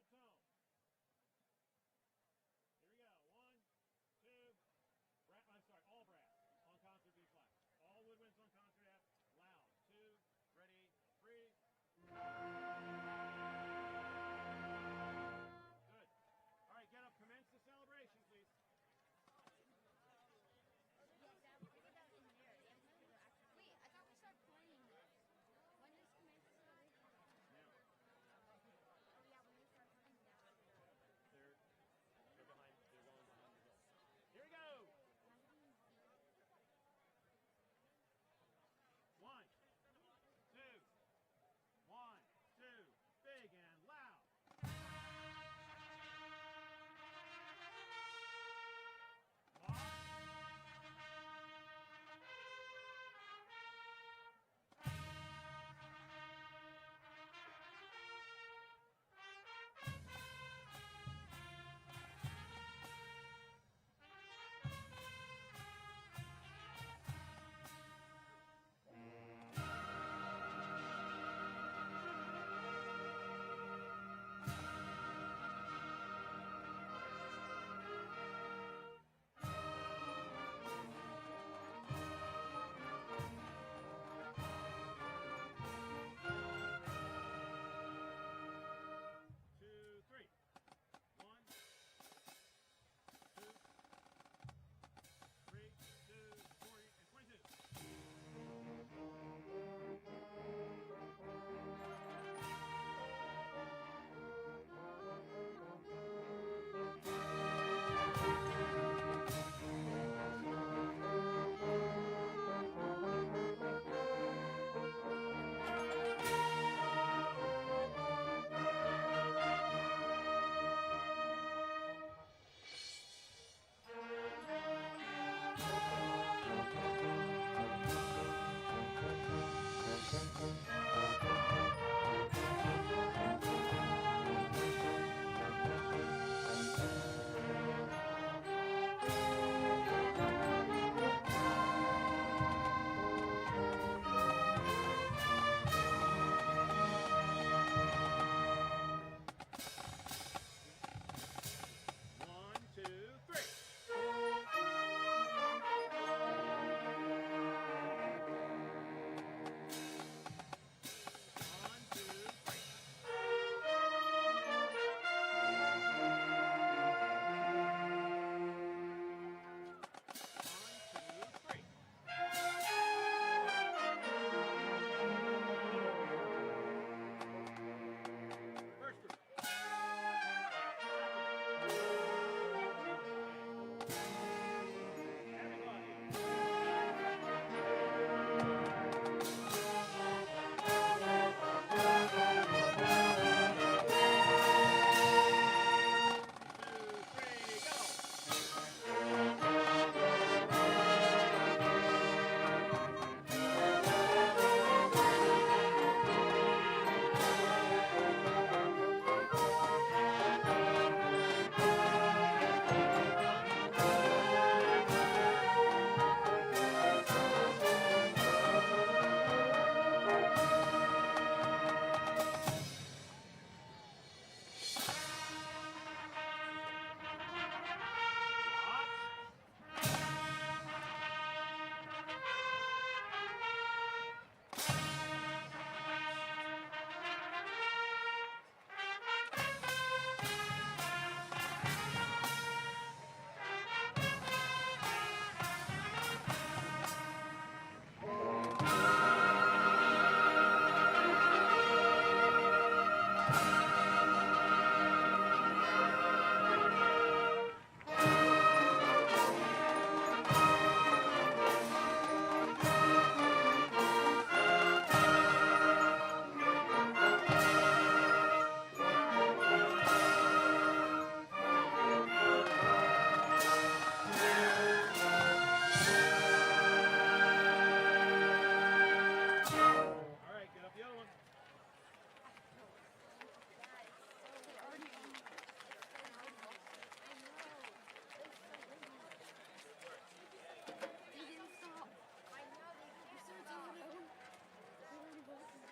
good tone. Here we go. 1, 2. I'm sorry, all brass on concert B flat. All woodwinds on concert F. Loud. 2, ready, 3. Good. All right, get up. Commence the celebration, please. Wait, I thought we started playing this. When does commence the celebration? Now. Oh yeah, when we start playing that. They're behind. They're going behind the bus. Here we go. 1, 2. 1, 2. Big and loud.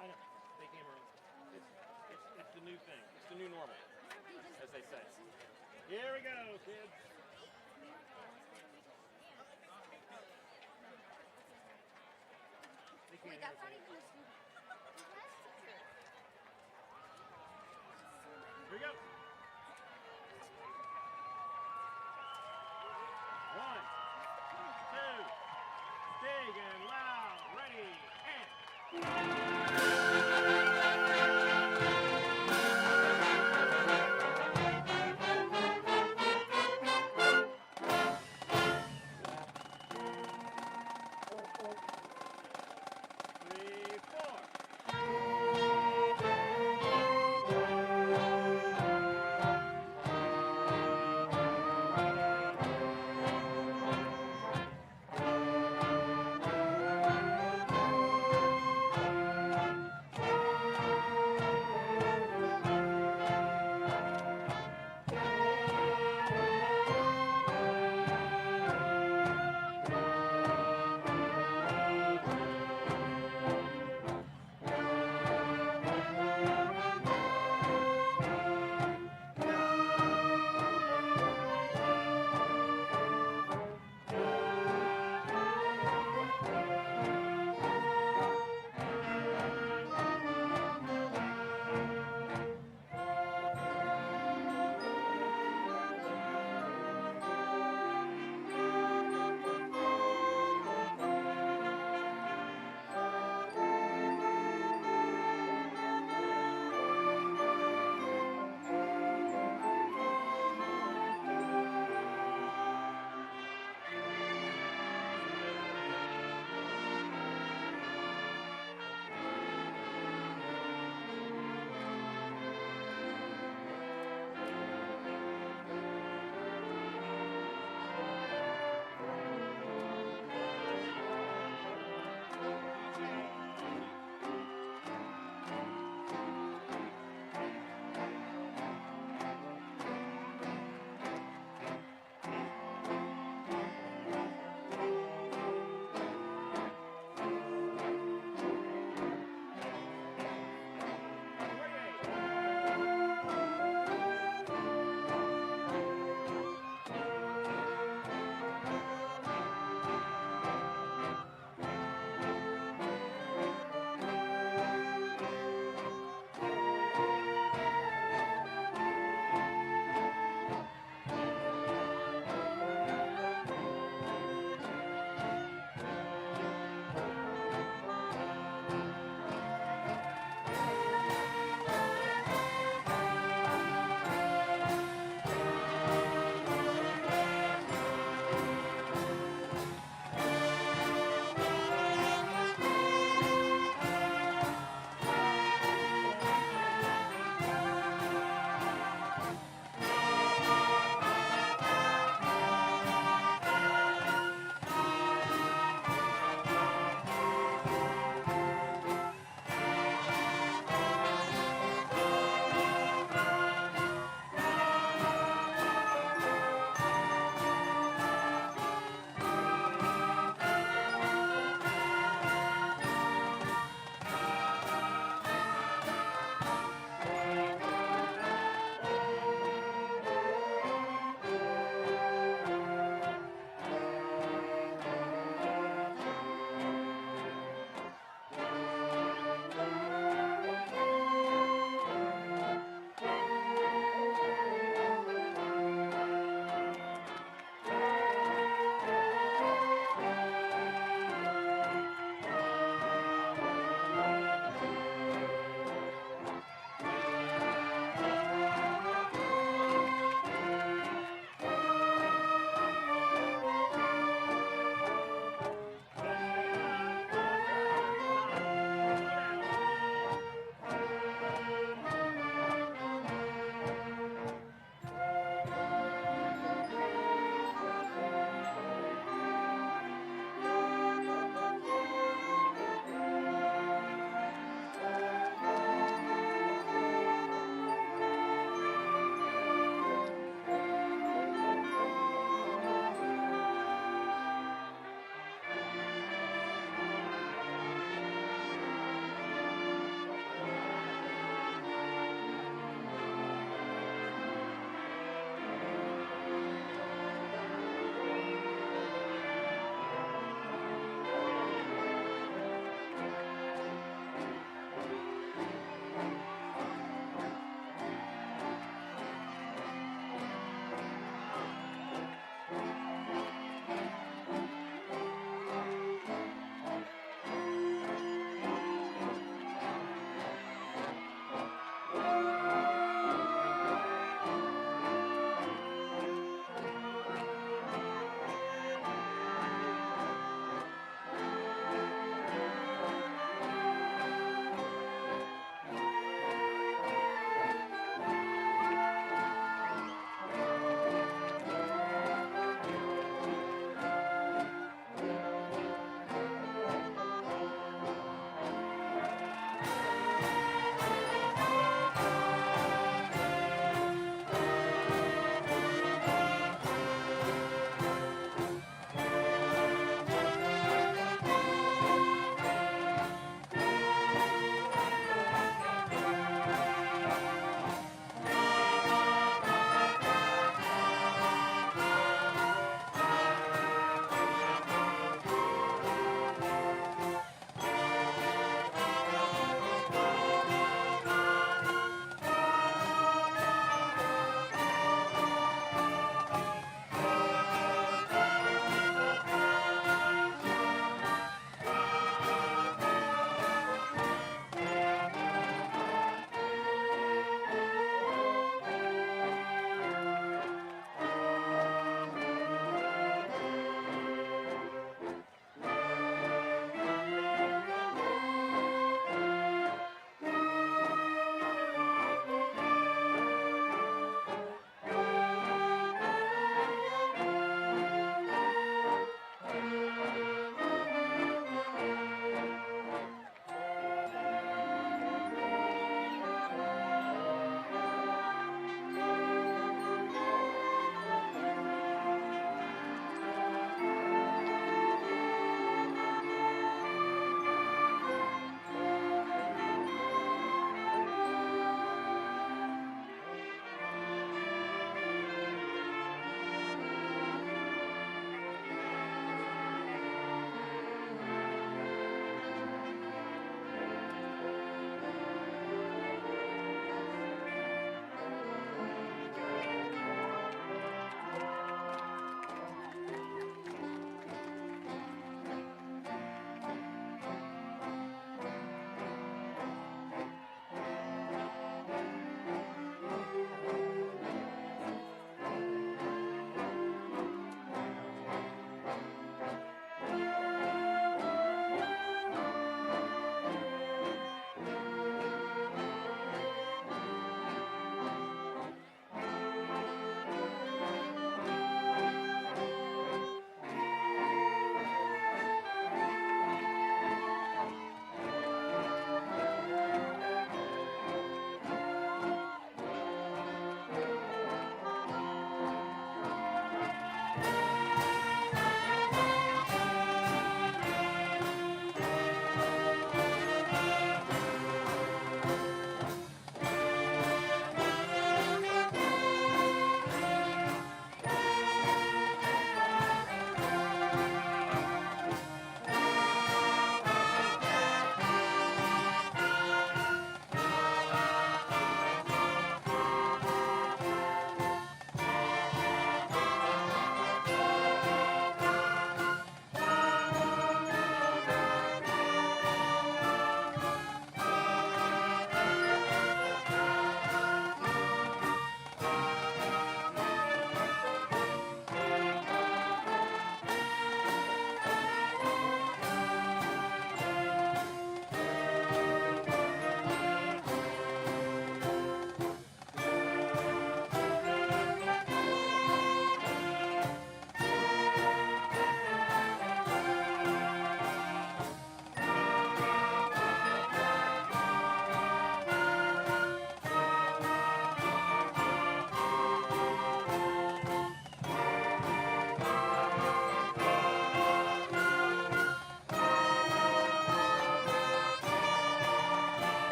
I know. They came early. It's the new thing. It's the new normal. as they say. Here we go, kids. Wait, that's not even the student. The class teacher. Here we go. 1, 2, big and loud, ready,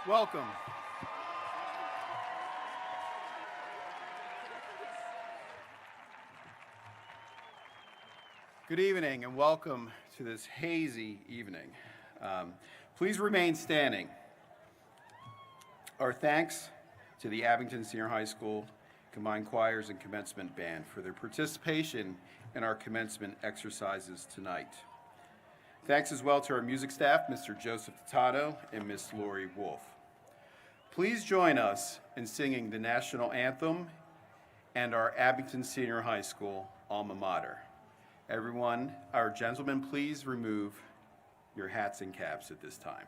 Welcome. Good evening and welcome to this hazy evening. Please remain standing. Our thanks to the Abington Senior High School Combined Choirs and Commencement Band for their participation in our commencement exercises tonight. Thanks as well to our music staff, Mr. Joseph Tattato and Miss Lori Wolf. Please join us in singing the national anthem and our Abington Senior High School alma mater. Everyone, our gentlemen, please remove your hats and caps at this time.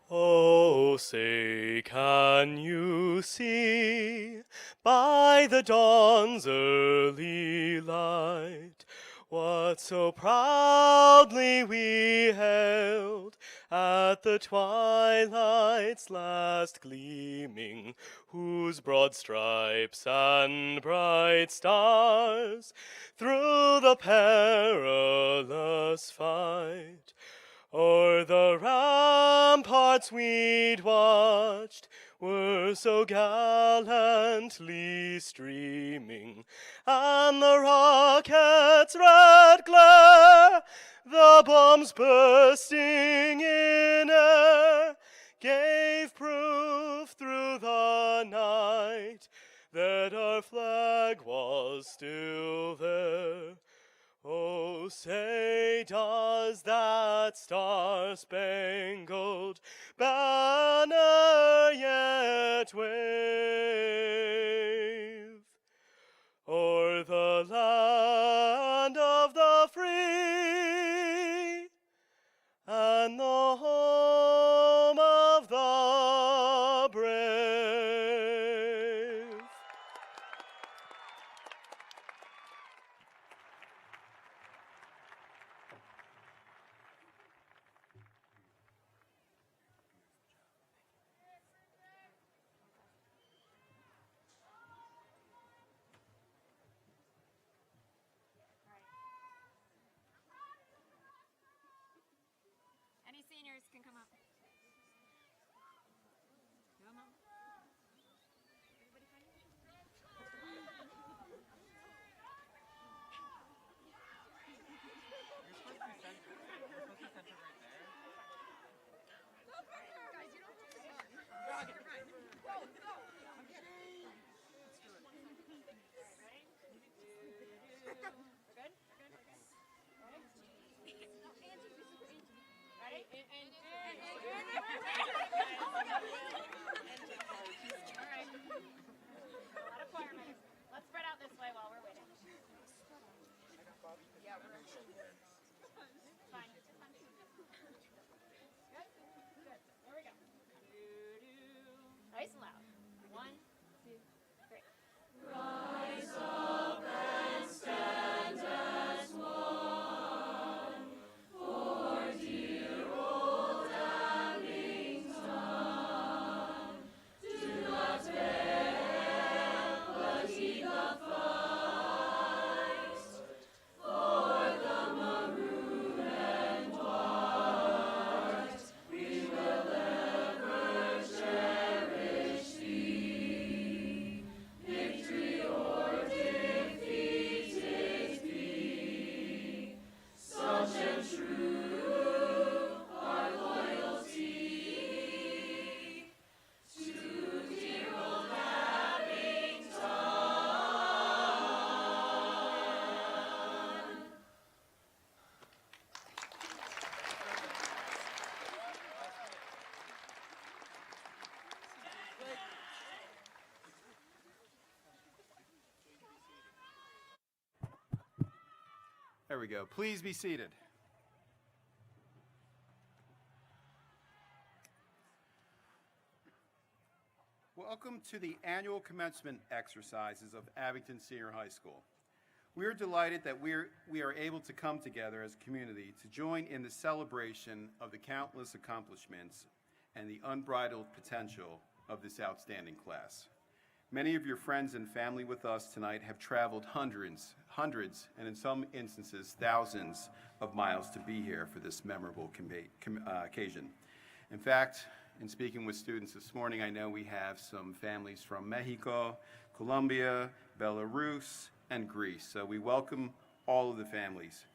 Oh, say, can you see by the dawn's early light what so proudly we held at the twilight's last gleaming, whose broad stripes and bright stars through the perilous fight o'er the ramparts we'd watched were so gallantly streaming, and the rocket's red glare, the bombs bursting in air, gave proof through the night that our flag was still there. Oh, say, does that star-spangled banner yet wave o'er the land of the free and the home of the brave? Any seniors can come up. Come on. Everybody find it? You're supposed to be centered. You're supposed to be centered right there. Guys, you don't have to run. Go, go. Let's do it. Ready? We're good? We're good? Ready? No, Angie, this is for Angie. Ready? And all right. A lot of choir members. Let's spread out this way while we're waiting. Yeah, we're fine. It's fine. Good? Good. There we go. Nice and loud. 1, 2, 3. Rise up and stand as one, for dear old Abington. Do not fail, but heed the fight, for the maroon and white. We will ever cherish thee. Victory or defeat it be, such and true our loyalty to dear old Abington. There we go. Please be seated. Welcome to the annual commencement exercises of Abington Senior High School. We are delighted that we are able to come together as a community to join in the celebration of the countless accomplishments and the unbridled potential of this outstanding class. Many of your friends and family with us tonight have traveled hundreds, and in some instances, thousands of miles to be here for this memorable occasion. In fact, in speaking with students this morning, I know we have some families from Mexico, Colombia, Belarus, and Greece. So we welcome all of the families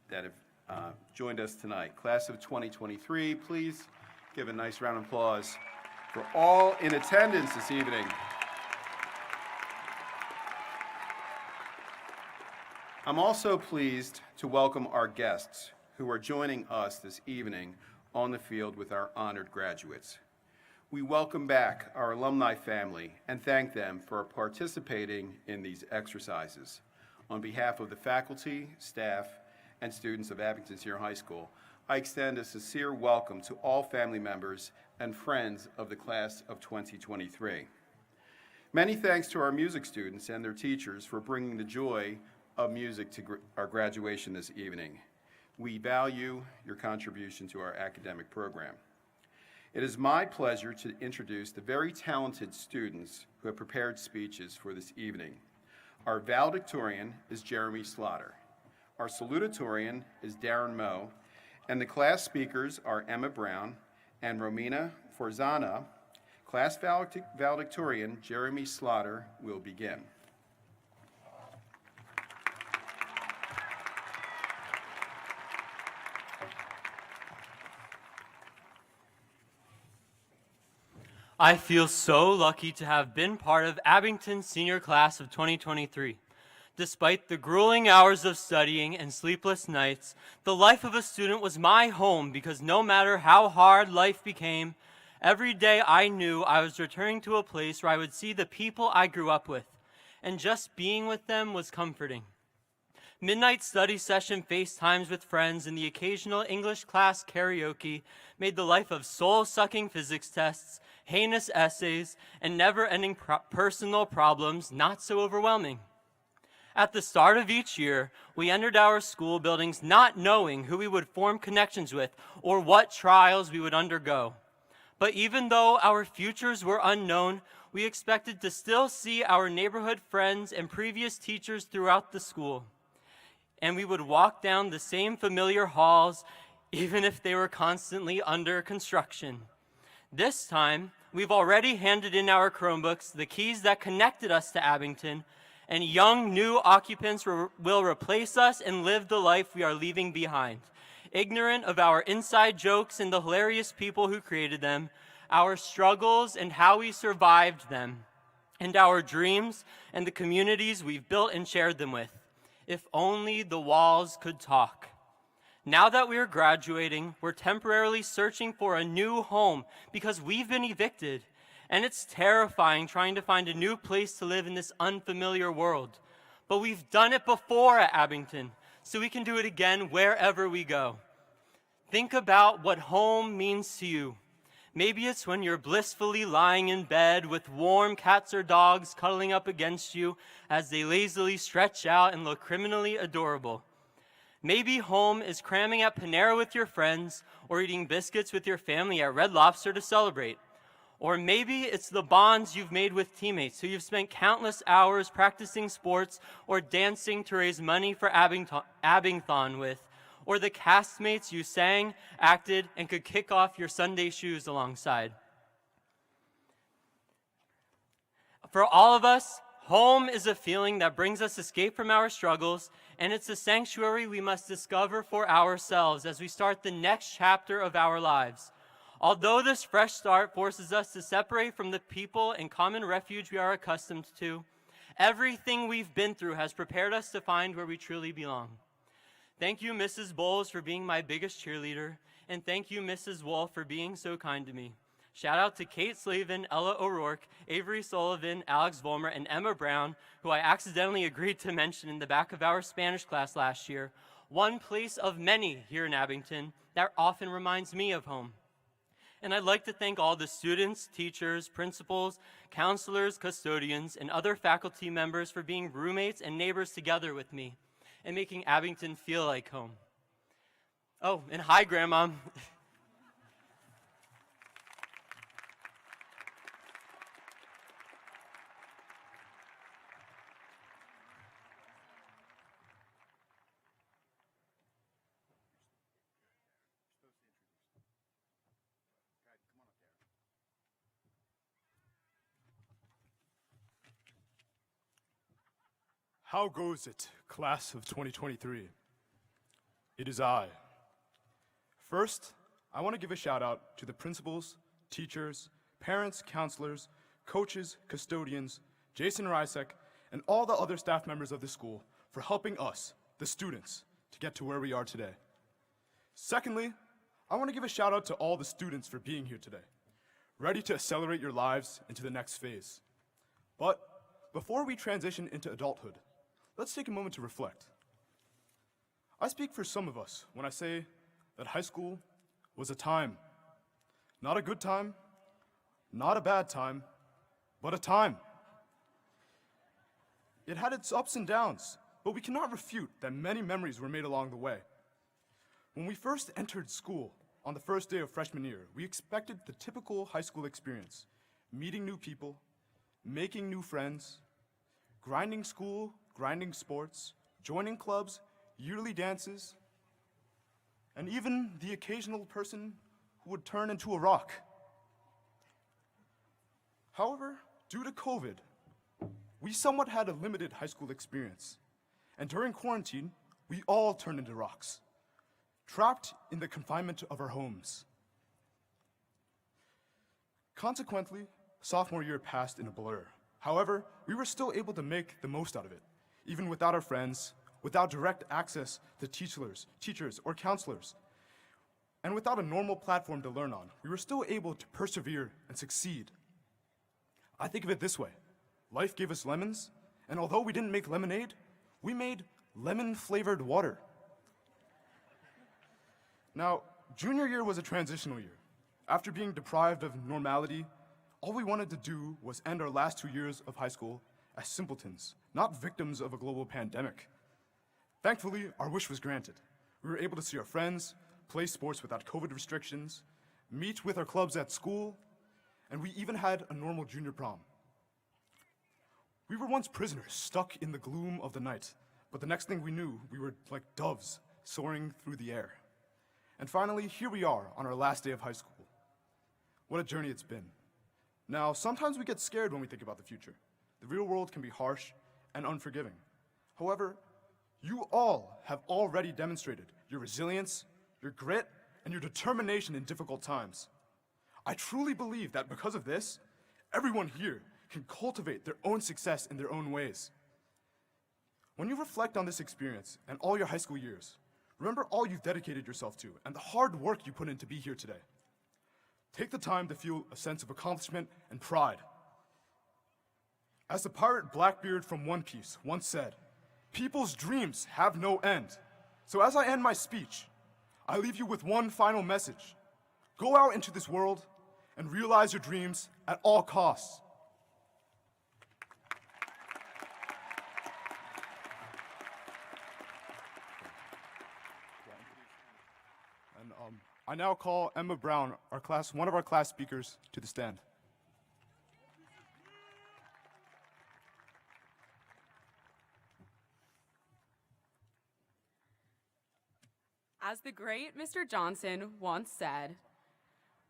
that have joined us tonight. Class of 2023, please give a nice round of applause for all in attendance this evening. I'm also pleased to welcome our guests who are joining us this evening on the field with our honored graduates. We welcome back our alumni family and thank them for participating in these exercises. On behalf of the faculty, staff, and students of Abington Senior High School, I extend a sincere welcome to all family members and friends of the class of 2023. Many thanks to our music students and their teachers for bringing the joy of music to our graduation this evening. We value your contribution to our academic program. It is my pleasure to introduce the very talented students who have prepared speeches for this evening. Our valedictorian is Jeremy Slaughter. Our salutatorian is Darren Moe, and the class speakers are Emma Brown and Romina Forzana. Class valedictorian Jeremy Slaughter will begin. I feel so lucky to have been part of Abington's senior class of 2023. Despite the grueling hours of studying and sleepless nights, the life of a student was my home because no matter how hard life became, every day I knew I was returning to a place where I would see the people I grew up with, and just being with them was comforting. Midnight study session FaceTimes with friends and the occasional English class karaoke made the life of soul-sucking physics tests, heinous essays, and never-ending personal problems not so overwhelming. At the start of each year, we entered our school buildings not knowing who we would form connections with or what trials we would undergo. But even though our futures were unknown, we expected to still see our neighborhood friends and previous teachers throughout the school. And we would walk down the same familiar halls, even if they were constantly under construction. This time, we've already handed in our Chromebooks, the keys that connected us to Abington, and young new occupants will replace us and live the life we are leaving behind, ignorant of our inside jokes and the hilarious people who created them, our struggles and how we survived them, and our dreams and the communities we've built and shared them with. If only the walls could talk. Now that we're graduating, we're temporarily searching for a new home because we've been evicted. And it's terrifying trying to find a new place to live in this unfamiliar world. But we've done it before at Abington, so we can do it again wherever we go. Think about what home means to you. Maybe it's when you're blissfully lying in bed with warm cats or dogs cuddling up against you as they lazily stretch out and look criminally adorable. Maybe home is cramming at Panera with your friends or eating biscuits with your family at Red Lobster to celebrate. Or maybe it's the bonds you've made with teammates who you've spent countless hours practicing sports or dancing to raise money for Abington with. Or the castmates you sang, acted, and could kick off your Sunday shoes alongside. For all of us, home is a feeling that brings us escape from our struggles, and it's a sanctuary we must discover for ourselves as we start the next chapter of our lives. Although this fresh start forces us to separate from the people and common refuge we are accustomed to, everything we've been through has prepared us to find where we truly belong. Thank you, Mrs. Bowles, for being my biggest cheerleader, and thank you, Mrs. Wolf, for being so kind to me. Shout out to Kate Slavin, Ella O'Rourke, Avery Sullivan, Alex Volmer, and Emma Brown, who I accidentally agreed to mention in the back of our Spanish class last year, one place of many here in Abington that often reminds me of home. And I'd like to thank all the students, teachers, principals, counselors, custodians, and other faculty members for being roommates and neighbors together with me and making Abington feel like home. Oh, and hi, Grandma. How goes it, class of 2023? It is I. First, I want to give a shout out to the principals, teachers, parents, counselors, coaches, custodians, Jason Rysek, and all the other staff members of the school for helping us, the students, to get to where we are today. Secondly, I want to give a shout out to all the students for being here today, ready to accelerate your lives into the next phase. But before we transition into adulthood, let's take a moment to reflect. I speak for some of us when I say that high school was a time. Not a good time, not a bad time, but a time. It had its ups and downs, but we cannot refute that many memories were made along the way. When we first entered school on the first day of freshman year, we expected the typical high school experience, meeting new people, making new friends, grinding school, grinding sports, joining clubs, yearly dances, and even the occasional person who would turn into a rock. However, due to COVID, we somewhat had a limited high school experience. And during quarantine, we all turned into rocks, trapped in the confinement of our homes. Consequently, sophomore year passed in a blur. However, we were still able to make the most out of it, even without our friends, without direct access to teachers, or counselors, and without a normal platform to learn on. We were still able to persevere and succeed. I think of it this way. Life gave us lemons, and although we didn't make lemonade, we made lemon-flavored water. Now, junior year was a transitional year. After being deprived of normality, all we wanted to do was end our last 2 years of high school as simpletons, not victims of a global pandemic. Thankfully, our wish was granted. We were able to see our friends, play sports without COVID restrictions, meet with our clubs at school, and we even had a normal junior prom. We were once prisoners, stuck in the gloom of the night, but the next thing we knew, we were like doves soaring through the air. And finally, here we are on our last day of high school. What a journey it's been. Now, sometimes we get scared when we think about the future. The real world can be harsh and unforgiving. However, you all have already demonstrated your resilience, your grit, and your determination in difficult times. I truly believe that because of this, everyone here can cultivate their own success in their own ways. When you reflect on this experience and all your high school years, remember all you've dedicated yourself to and the hard work you put in to be here today. Take the time to feel a sense of accomplishment and pride. As the pirate Blackbeard from One Piece once said, "People's dreams have no end." So as I end my speech, I leave you with one final message. Go out into this world and realize your dreams at all costs. And I now call Emma Brown, one of our class speakers, to the stand. As the great Mr. Johnson once said,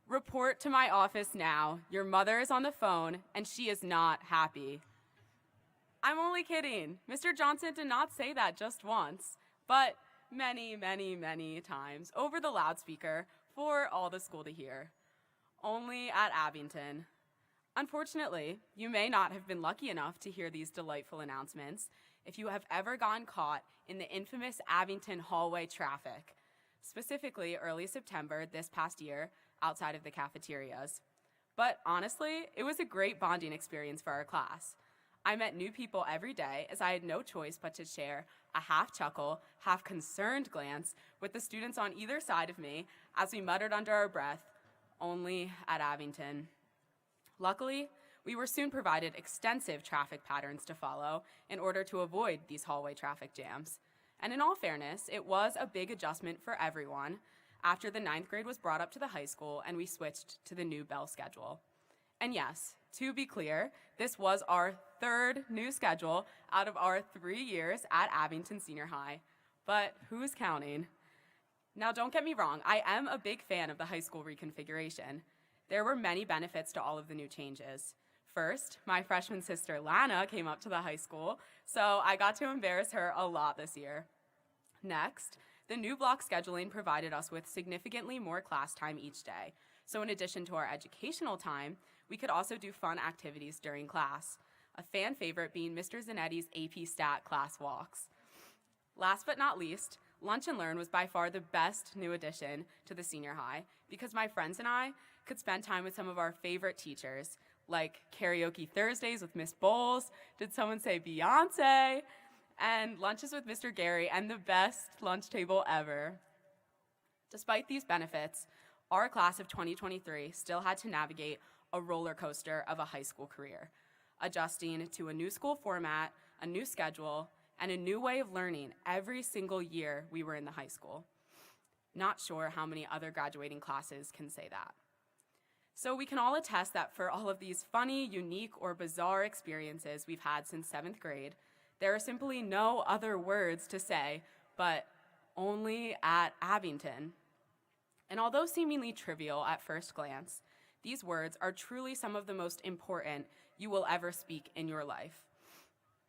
"Report to my office now. Your mother is on the phone and she is not happy." I'm only kidding. Mr. Johnson did not say that just once, but many, many, many times over the loudspeaker for all the school to hear. Only at Abington. Unfortunately, you may not have been lucky enough to hear these delightful announcements if you have ever gotten caught in the infamous Abington hallway traffic, specifically early September this past year outside of the cafeterias. But honestly, it was a great bonding experience for our class. I met new people every day as I had no choice but to share a half chuckle, half concerned glance with the students on either side of me as we muttered under our breath, "Only at Abington." Luckily, we were soon provided extensive traffic patterns to follow in order to avoid these hallway traffic jams. And in all fairness, it was a big adjustment for everyone after the 9th grade was brought up to the high school and we switched to the new bell schedule. And yes, to be clear, this was our 3rd new schedule out of our 3 years at Abington Senior High. But who's counting? Now, don't get me wrong, I am a big fan of the high school reconfiguration. There were many benefits to all of the new changes. First, my freshman sister Lana came up to the high school, so I got to embarrass her a lot this year. Next, the new block scheduling provided us with significantly more class time each day. So in addition to our educational time, we could also do fun activities during class, a fan favorite being Mr. Zanetti's AP Stat class walks. Last but not least, Lunch and Learn was by far the best new addition to the senior high because my friends and I could spend time with some of our favorite teachers, like karaoke Thursdays with Miss Bowles, did someone say Beyonce, and lunches with Mr. Gary, and the best lunch table ever. Despite these benefits, our class of 2023 still had to navigate a roller coaster of a high school career, adjusting to a new school format, a new schedule, and a new way of learning every single year we were in the high school. Not sure how many other graduating classes can say that. So we can all attest that for all of these funny, unique, or bizarre experiences we've had since 7th grade, there are simply no other words to say but only at Abington. And although seemingly trivial at first glance, these words are truly some of the most important you will ever speak in your life.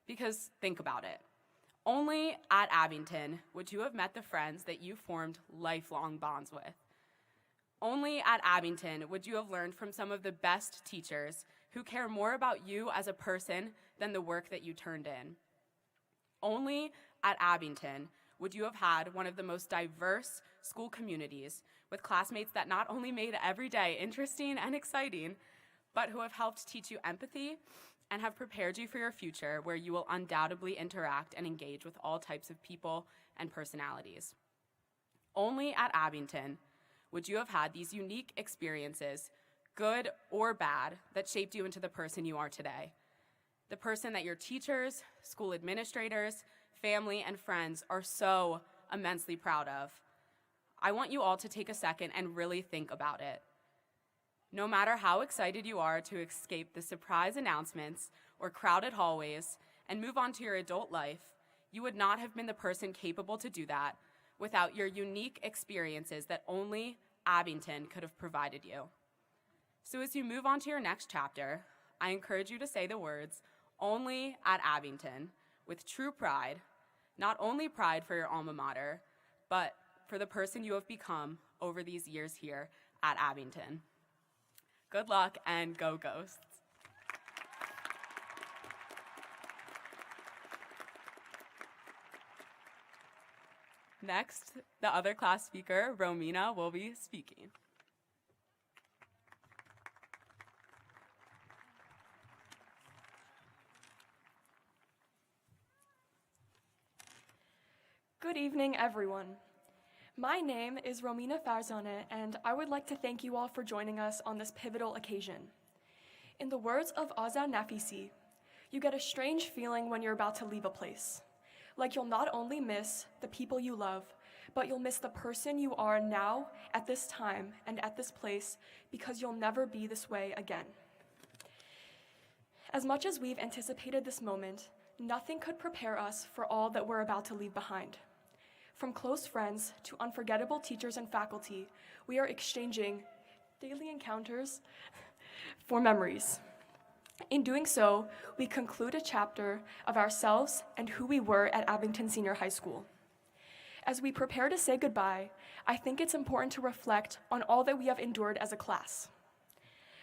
Because think about it. Only at Abington would you have met the friends that you formed lifelong bonds with. Only at Abington would you have learned from some of the best teachers who care more about you as a person than the work that you turned in. Only at Abington would you have had one of the most diverse school communities with classmates that not only made every day interesting and exciting, but who have helped teach you empathy and have prepared you for your future where you will undoubtedly interact and engage with all types of people and personalities. Only at Abington would you have had these unique experiences, good or bad, that shaped you into the person you are today. The person that your teachers, school administrators, family, and friends are so immensely proud of. I want you all to take a second and really think about it. No matter how excited you are to escape the surprise announcements or crowded hallways and move on to your adult life, you would not have been the person capable to do that without your unique experiences that only Abington could have provided you. So as you move on to your next chapter, I encourage you to say the words, "Only at Abington," with true pride, not only pride for your alma mater, but for the person you have become over these years here at Abington. Good luck and go Ghosts. Next, the other class speaker, Romina, will be speaking. Good evening, everyone. My name is Romina Farzaneh, and I would like to thank you all for joining us on this pivotal occasion. In the words of Azan Nafisi, you get a strange feeling when you're about to leave a place. Like you'll not only miss the people you love, but you'll miss the person you are now at this time and at this place because you'll never be this way again. As much as we've anticipated this moment, nothing could prepare us for all that we're about to leave behind. From close friends to unforgettable teachers and faculty, we are exchanging daily encounters for memories. In doing so, we conclude a chapter of ourselves and who we were at Abington Senior High School. As we prepare to say goodbye, I think it's important to reflect on all that we have endured as a class.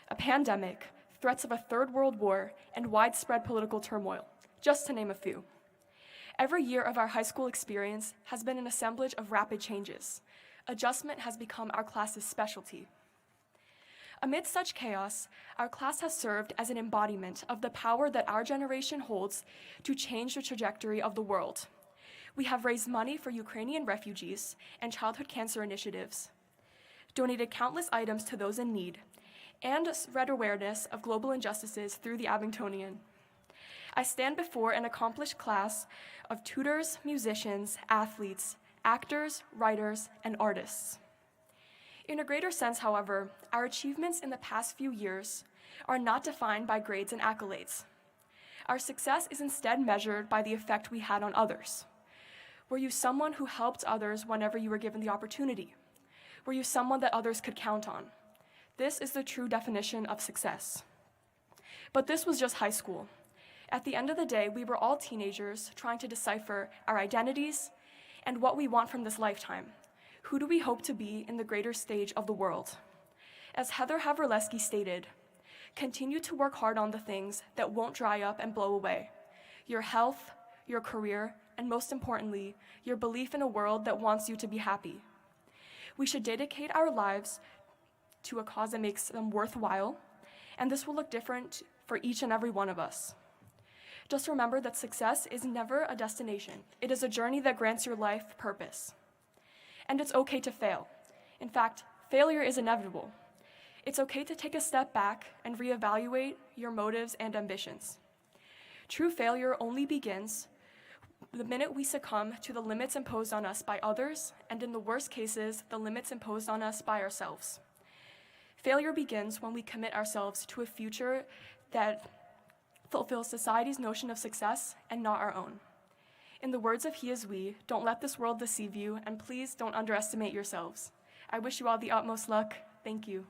A pandemic, threats of a third world war, and widespread political turmoil, just to name a few. Every year of our high school experience has been an assemblage of rapid changes. Adjustment has become our class's specialty. Amidst such chaos, our class has served as an embodiment of the power that our generation holds to change the trajectory of the world. We have raised money for Ukrainian refugees and childhood cancer initiatives, donated countless items to those in need, and spread awareness of global injustices through the Abingtonian. I stand before an accomplished class of tutors, musicians, athletes, actors, writers, and artists. In a greater sense, however, our achievements in the past few years are not defined by grades and accolades. Our success is instead measured by the effect we had on others. Were you someone who helped others whenever you were given the opportunity? Were you someone that others could count on? This is the true definition of success. But this was just high school. At the end of the day, we were all teenagers trying to decipher our identities and what we want from this lifetime. Who do we hope to be in the greater stage of the world? As Heather Havrilesky stated, continue to work hard on the things that won't dry up and blow away. Your health, your career, and most importantly, your belief in a world that wants you to be happy. We should dedicate our lives to a cause that makes them worthwhile, and this will look different for each and every one of us. Just remember that success is never a destination. It is a journey that grants your life purpose. And it's okay to fail. In fact, failure is inevitable. It's okay to take a step back and reevaluate your motives and ambitions. True failure only begins the minute we succumb to the limits imposed on us by others, and in the worst cases, the limits imposed on us by ourselves. Failure begins when we commit ourselves to a future that fulfills society's notion of success and not our own. In the words of He Is We, don't let this world deceive you, and please don't underestimate yourselves. I wish you all the utmost luck. Thank you.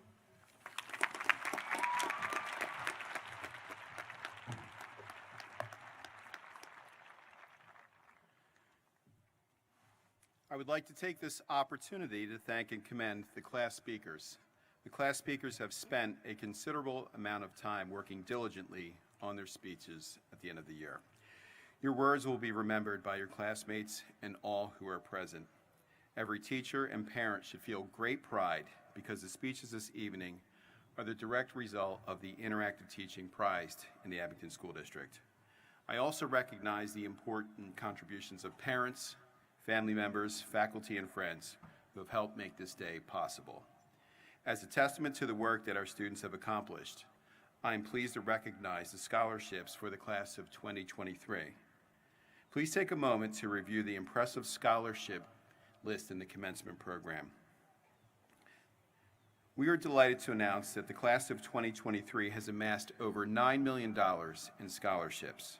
I would like to take this opportunity to thank and commend the class speakers. The class speakers have spent a considerable amount of time working diligently on their speeches at the end of the year. Your words will be remembered by your classmates and all who are present. Every teacher and parent should feel great pride because the speeches this evening are the direct result of the interactive teaching prized in the Abington School District. I also recognize the important contributions of parents, family members, faculty, and friends who have helped make this day possible. As a testament to the work that our students have accomplished, I am pleased to recognize the scholarships for the class of 2023. Please take a moment to review the impressive scholarship list in the commencement program. We are delighted to announce that the class of 2023 has amassed over $9 million in scholarships.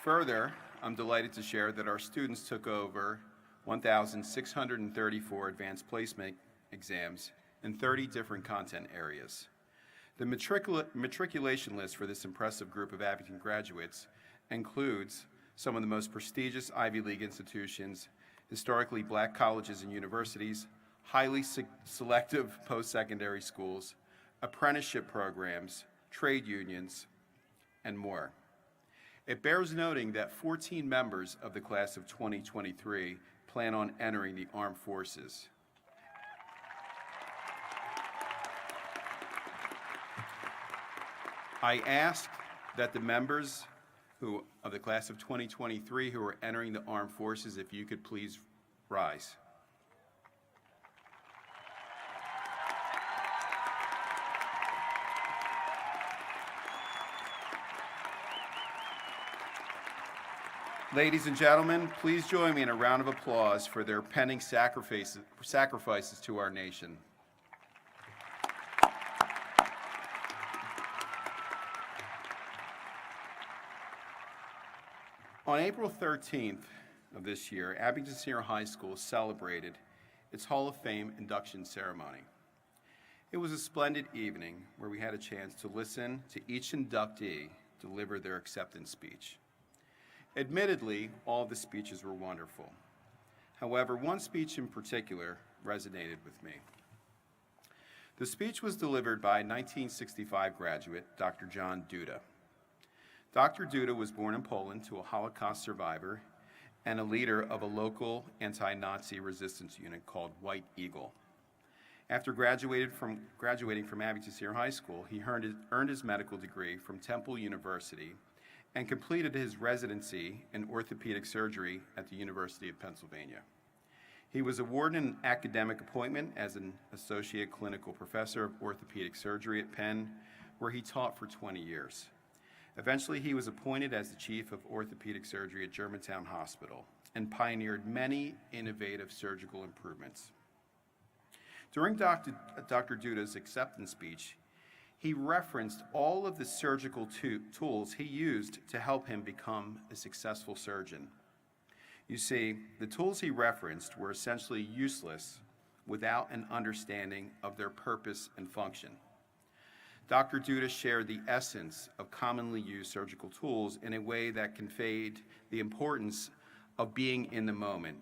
Further, I'm delighted to share that our students took over 1,634 advanced placement exams in 30 different content areas. The matriculation list for this impressive group of Abington graduates includes some of the most prestigious Ivy League institutions, historically black colleges and universities, highly selective post-secondary schools, apprenticeship programs, trade unions, and more. It bears noting that 14 members of the class of 2023 plan on entering the armed forces. I ask that the members of the class of 2023 who are entering the armed forces, if you could please rise. Ladies and gentlemen, please join me in a round of applause for their pending sacrifices to our nation. On April 13th of this year, Abington Senior High School celebrated its Hall of Fame induction ceremony. It was a splendid evening where we had a chance to listen to each inductee deliver their acceptance speech. Admittedly, all the speeches were wonderful. However, one speech in particular resonated with me. The speech was delivered by 1965 graduate, Dr. John Duda. Dr. Duda was born in Poland to a Holocaust survivor and a leader of a local anti-Nazi resistance unit called White Eagle. After graduating from Abington Senior High School, he earned his medical degree from Temple University and completed his residency in orthopedic surgery at the University of Pennsylvania. He was awarded an academic appointment as an associate clinical professor of orthopedic surgery at Penn, where he taught for 20 years. Eventually, he was appointed as the chief of orthopedic surgery at Germantown Hospital and pioneered many innovative surgical improvements. During Dr. Duda's acceptance speech, he referenced all of the surgical tools he used to help him become a successful surgeon. You see, the tools he referenced were essentially useless without an understanding of their purpose and function. Dr. Duda shared the essence of commonly used surgical tools in a way that conveyed the importance of being in the moment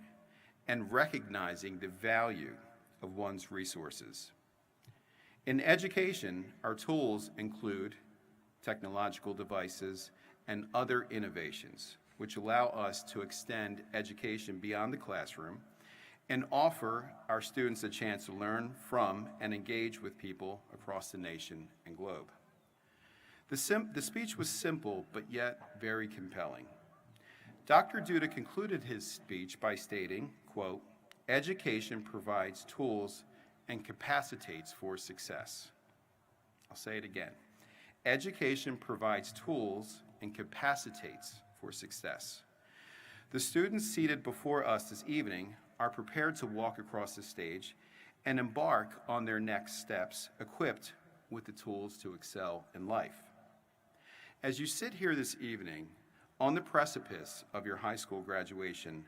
and recognizing the value of one's resources. In education, our tools include technological devices and other innovations, which allow us to extend education beyond the classroom and offer our students a chance to learn from and engage with people across the nation and globe. The speech was simple, but yet very compelling. Dr. Duda concluded his speech by stating, quote, "Education provides tools and capacitates for success." I'll say it again. Education provides tools and capacitates for success. The students seated before us this evening are prepared to walk across the stage and embark on their next steps, equipped with the tools to excel in life. As you sit here this evening, on the precipice of your high school graduation,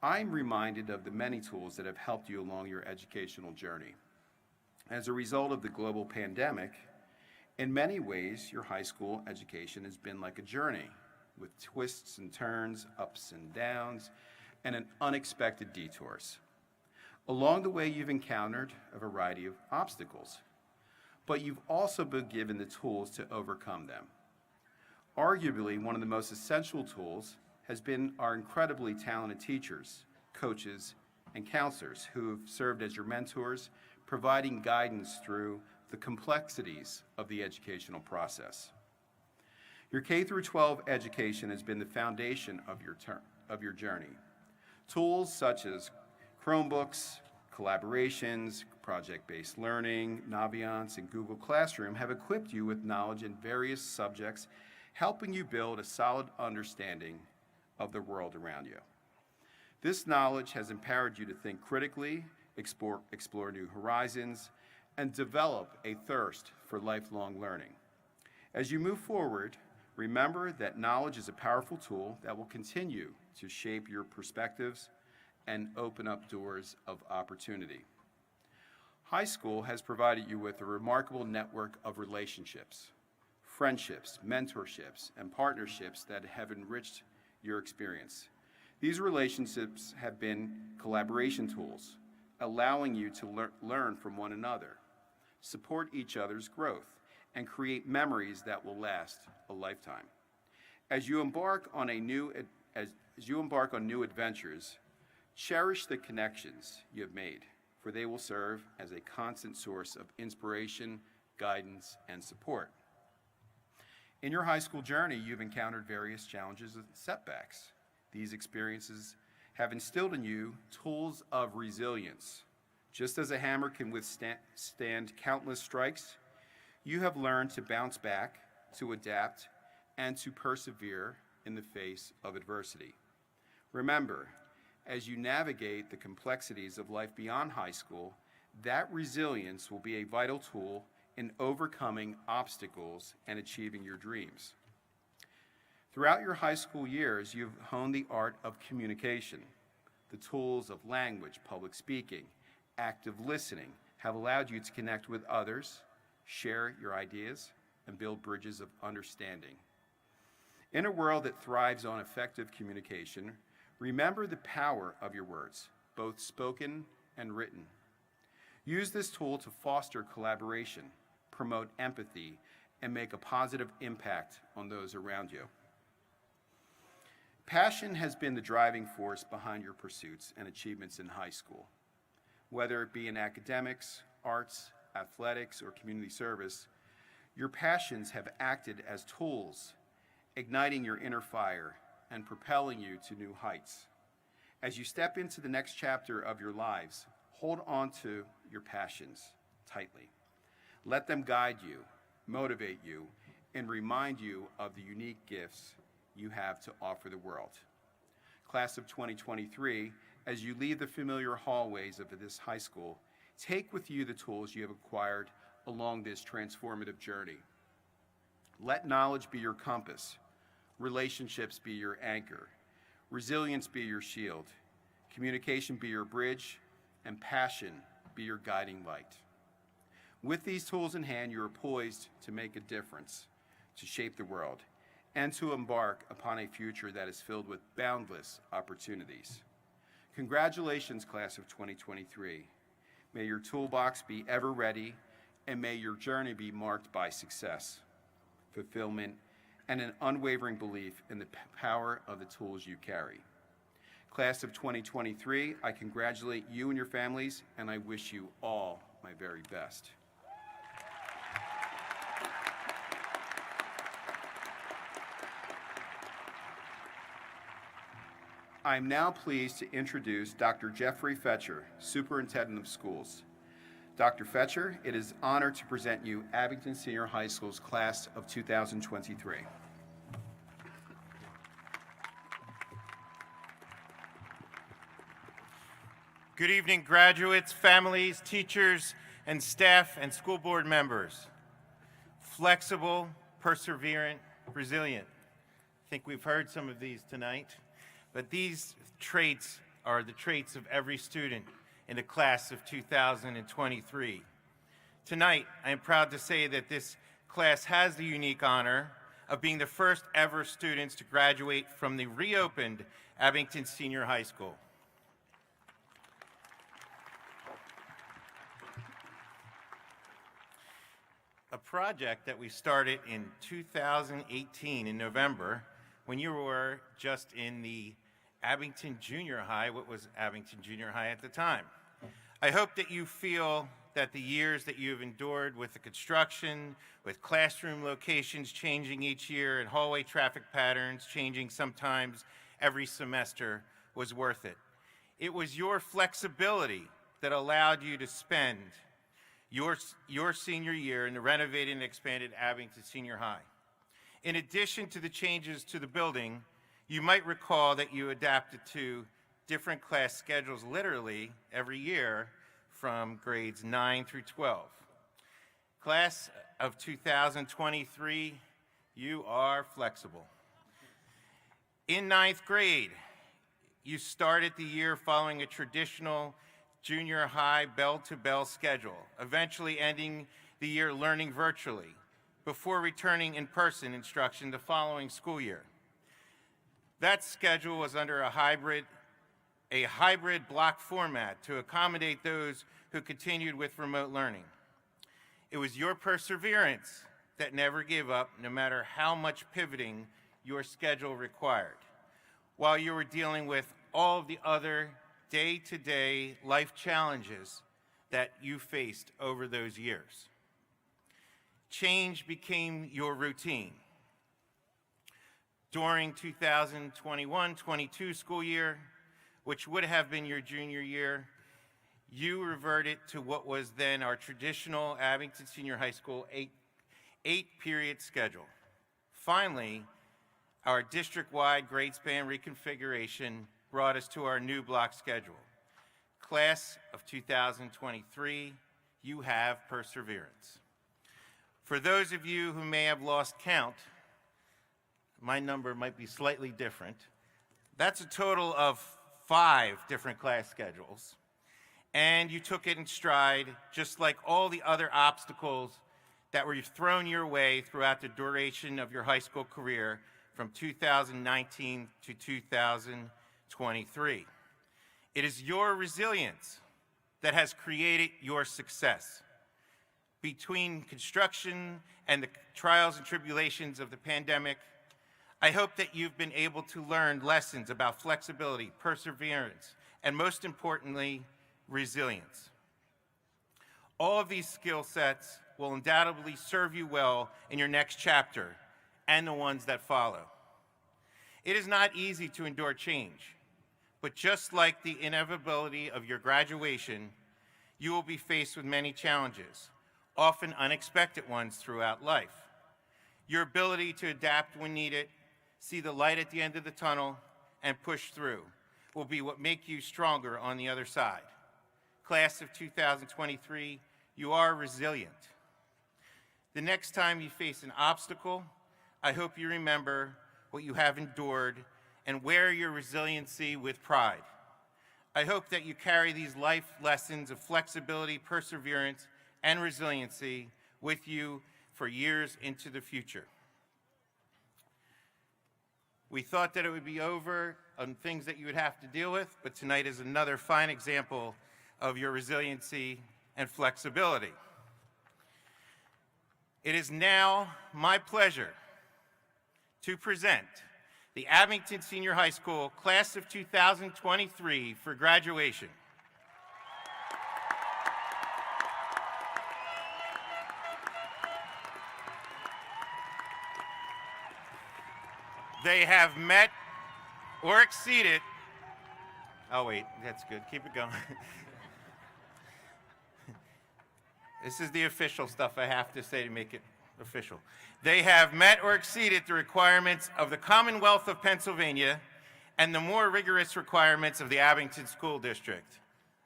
I'm reminded of the many tools that have helped you along your educational journey. As a result of the global pandemic, in many ways, your high school education has been like a journey with twists and turns, ups and downs, and unexpected detours. Along the way, you've encountered a variety of obstacles, but you've also been given the tools to overcome them. Arguably, one of the most essential tools has been our incredibly talented teachers, coaches, and counselors who have served as your mentors, providing guidance through the complexities of the educational process. Your K-12 education has been the foundation of your journey. Tools such as Chromebooks, collaborations, project-based learning, Naviance, and Google Classroom have equipped you with knowledge in various subjects, helping you build a solid understanding of the world around you. This knowledge has empowered you to think critically, explore new horizons, and develop a thirst for lifelong learning. As you move forward, remember that knowledge is a powerful tool that will continue to shape your perspectives and open up doors of opportunity. High school has provided you with a remarkable network of relationships, friendships, mentorships, and partnerships that have enriched your experience. These relationships have been collaboration tools, allowing you to learn from one another, support each other's growth, and create memories that will last a lifetime. As you embark on new adventures, cherish the connections you have made, for they will serve as a constant source of inspiration, guidance, and support. In your high school journey, you've encountered various challenges and setbacks. These experiences have instilled in you tools of resilience. Just as a hammer can withstand countless strikes, you have learned to bounce back, to adapt, and to persevere in the face of adversity. Remember, as you navigate the complexities of life beyond high school, that resilience will be a vital tool in overcoming obstacles and achieving your dreams. Throughout your high school years, you've honed the art of communication. The tools of language, public speaking, active listening have allowed you to connect with others, share your ideas, and build bridges of understanding. In a world that thrives on effective communication, remember the power of your words, both spoken and written. Use this tool to foster collaboration, promote empathy, and make a positive impact on those around you. Passion has been the driving force behind your pursuits and achievements in high school. Whether it be in academics, arts, athletics, or community service, your passions have acted as tools, igniting your inner fire and propelling you to new heights. As you step into the next chapter of your lives, hold on to your passions tightly. Let them guide you, motivate you, and remind you of the unique gifts you have to offer the world. Class of 2023, as you leave the familiar hallways of this high school, take with you the tools you have acquired along this transformative journey. Let knowledge be your compass, relationships be your anchor, resilience be your shield, communication be your bridge, and passion be your guiding light. With these tools in hand, you are poised to make a difference, to shape the world, and to embark upon a future that is filled with boundless opportunities. Congratulations, class of 2023. May your toolbox be ever ready, and may your journey be marked by success, fulfillment, and an unwavering belief in the power of the tools you carry. Class of 2023, I congratulate you and your families, and I wish you all my very best. I am now pleased to introduce Dr. Jeffrey Fetcher, Superintendent of Schools. Dr. Fetcher, it is an honor to present you Abington Senior High School's class of 2023. Good evening, graduates, families, teachers, and staff and school board members. Flexible, perseverant, resilient. I think we've heard some of these tonight, but these traits are the traits of every student in the class of 2023. Tonight, I am proud to say that this class has the unique honor of being the first ever students to graduate from the reopened Abington Senior High School. A project that we started in 2018 in November when you were just in the Abington Junior High, what was Abington Junior High at the time. I hope that you feel that the years that you've endured with the construction, with classroom locations changing each year and hallway traffic patterns changing sometimes every semester was worth it. It was your flexibility that allowed you to spend your senior year in the renovated and expanded Abington Senior High. In addition to the changes to the building, you might recall that you adapted to different class schedules literally every year from grades 9 through 12. Class of 2023, you are flexible. In 9th grade, you started the year following a traditional junior high bell-to-bell schedule, eventually ending the year learning virtually before returning in-person instruction the following school year. That schedule was under a hybrid block format to accommodate those who continued with remote learning. It was your perseverance that never gave up, no matter how much pivoting your schedule required, while you were dealing with all of the other day-to-day life challenges that you faced over those years. Change became your routine. During 2021-22 school year, which would have been your junior year, you reverted to what was then our traditional Abington Senior High School eight-period schedule. Finally, our district-wide grade span reconfiguration brought us to our new block schedule. Class of 2023, you have perseverance. For those of you who may have lost count, my number might be slightly different. That's a total of 5 different class schedules, and you took it in stride, just like all the other obstacles that were thrown your way throughout the duration of your high school career from 2019 to 2023. It is your resilience that has created your success. Between construction and the trials and tribulations of the pandemic, I hope that you've been able to learn lessons about flexibility, perseverance, and most importantly, resilience. All of these skill sets will undoubtedly serve you well in your next chapter and the ones that follow. It is not easy to endure change, but just like the inevitability of your graduation, you will be faced with many challenges, often unexpected ones throughout life. Your ability to adapt when needed, see the light at the end of the tunnel, and push through will be what make you stronger on the other side. Class of 2023, you are resilient. The next time you face an obstacle, I hope you remember what you have endured and wear your resiliency with pride. I hope that you carry these life lessons of flexibility, perseverance, and resiliency with you for years into the future. We thought that it would be over on things that you would have to deal with, but tonight is another fine example of your resiliency and flexibility. It is now my pleasure to present the Abington Senior High School Class of 2023 for graduation. They have met or exceeded, oh wait, that's good, keep it going. This is the official stuff I have to say to make it official. They have met or exceeded the requirements of the Commonwealth of Pennsylvania and the more rigorous requirements of the Abington School District.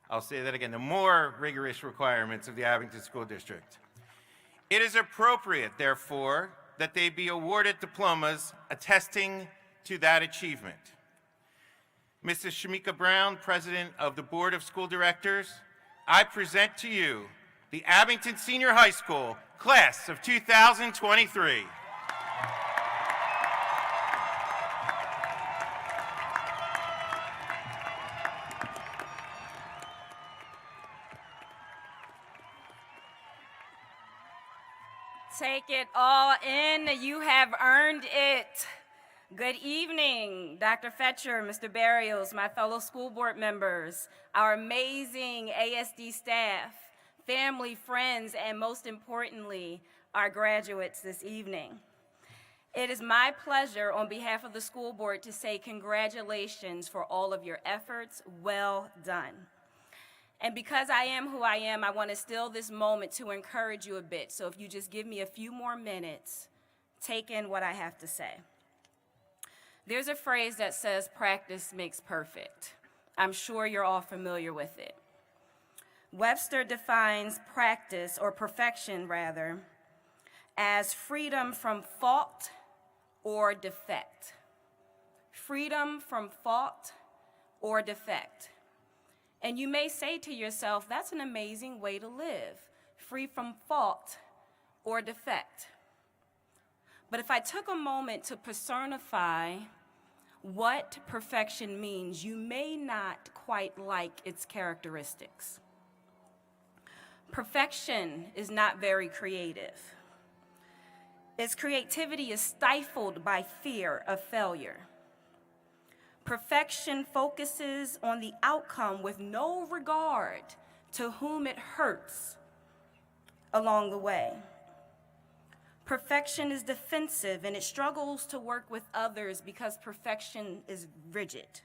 I'll say that again, the more rigorous requirements of the Abington School District. It is appropriate, therefore, that they be awarded diplomas attesting to that achievement. Mrs. Shamika Brown, President of the Board of School Directors, I present to you the Abington Senior High School Class of 2023. Take it all in. You have earned it. Good evening, Dr. Fetcher, Mr. Barrios, my fellow school board members, our amazing ASD staff, family, friends, and most importantly, our graduates this evening. It is my pleasure on behalf of the school board to say congratulations for all of your efforts. Well done. And because I am who I am, I want to steal this moment to encourage you a bit. So if you just give me a few more minutes, take in what I have to say. There's a phrase that says practice makes perfect. I'm sure you're all familiar with it. Webster defines practice, or perfection rather, as freedom from fault or defect. Freedom from fault or defect. And you may say to yourself, that's an amazing way to live, free from fault or defect. But if I took a moment to personify what perfection means, you may not quite like its characteristics. Perfection is not very creative. Its creativity is stifled by fear of failure. Perfection focuses on the outcome with no regard to whom it hurts along the way. Perfection is defensive and it struggles to work with others because perfection is rigid.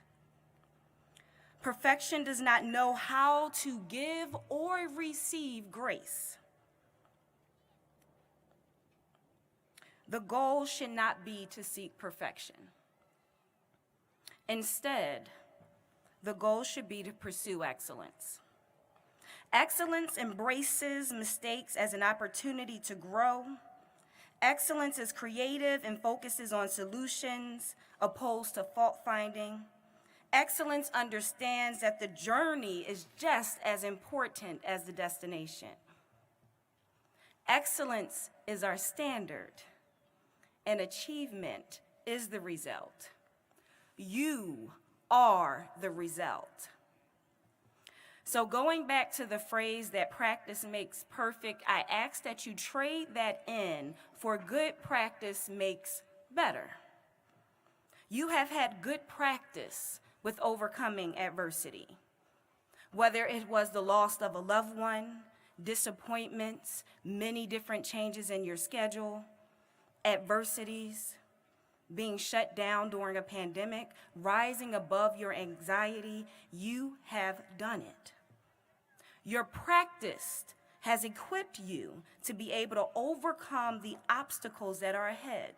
Perfection does not know how to give or receive grace. The goal should not be to seek perfection. Instead, the goal should be to pursue excellence. Excellence embraces mistakes as an opportunity to grow. Excellence is creative and focuses on solutions opposed to fault-finding. Excellence understands that the journey is just as important as the destination. Excellence is our standard, and achievement is the result. You are the result. So going back to the phrase that practice makes perfect, I ask that you trade that in for good practice makes better. You have had good practice with overcoming adversity. Whether it was the loss of a loved one, disappointments, many different changes in your schedule, adversities, being shut down during a pandemic, rising above your anxiety, you have done it. Your practice has equipped you to be able to overcome the obstacles that are ahead.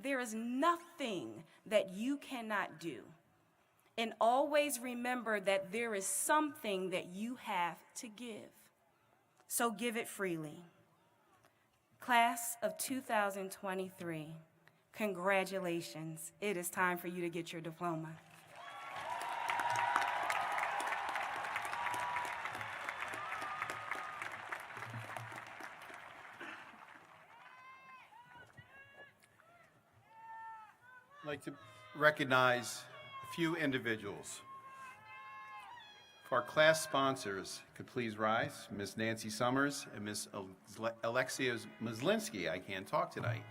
There is nothing that you cannot do. And always remember that there is something that you have to give. So give it freely. Class of 2023, congratulations. It is time for you to get your diploma. like to recognize a few individuals. If our class sponsors could please rise, Ms. Nancy Summers and Ms. Alexia Muslinski. I can't talk tonight.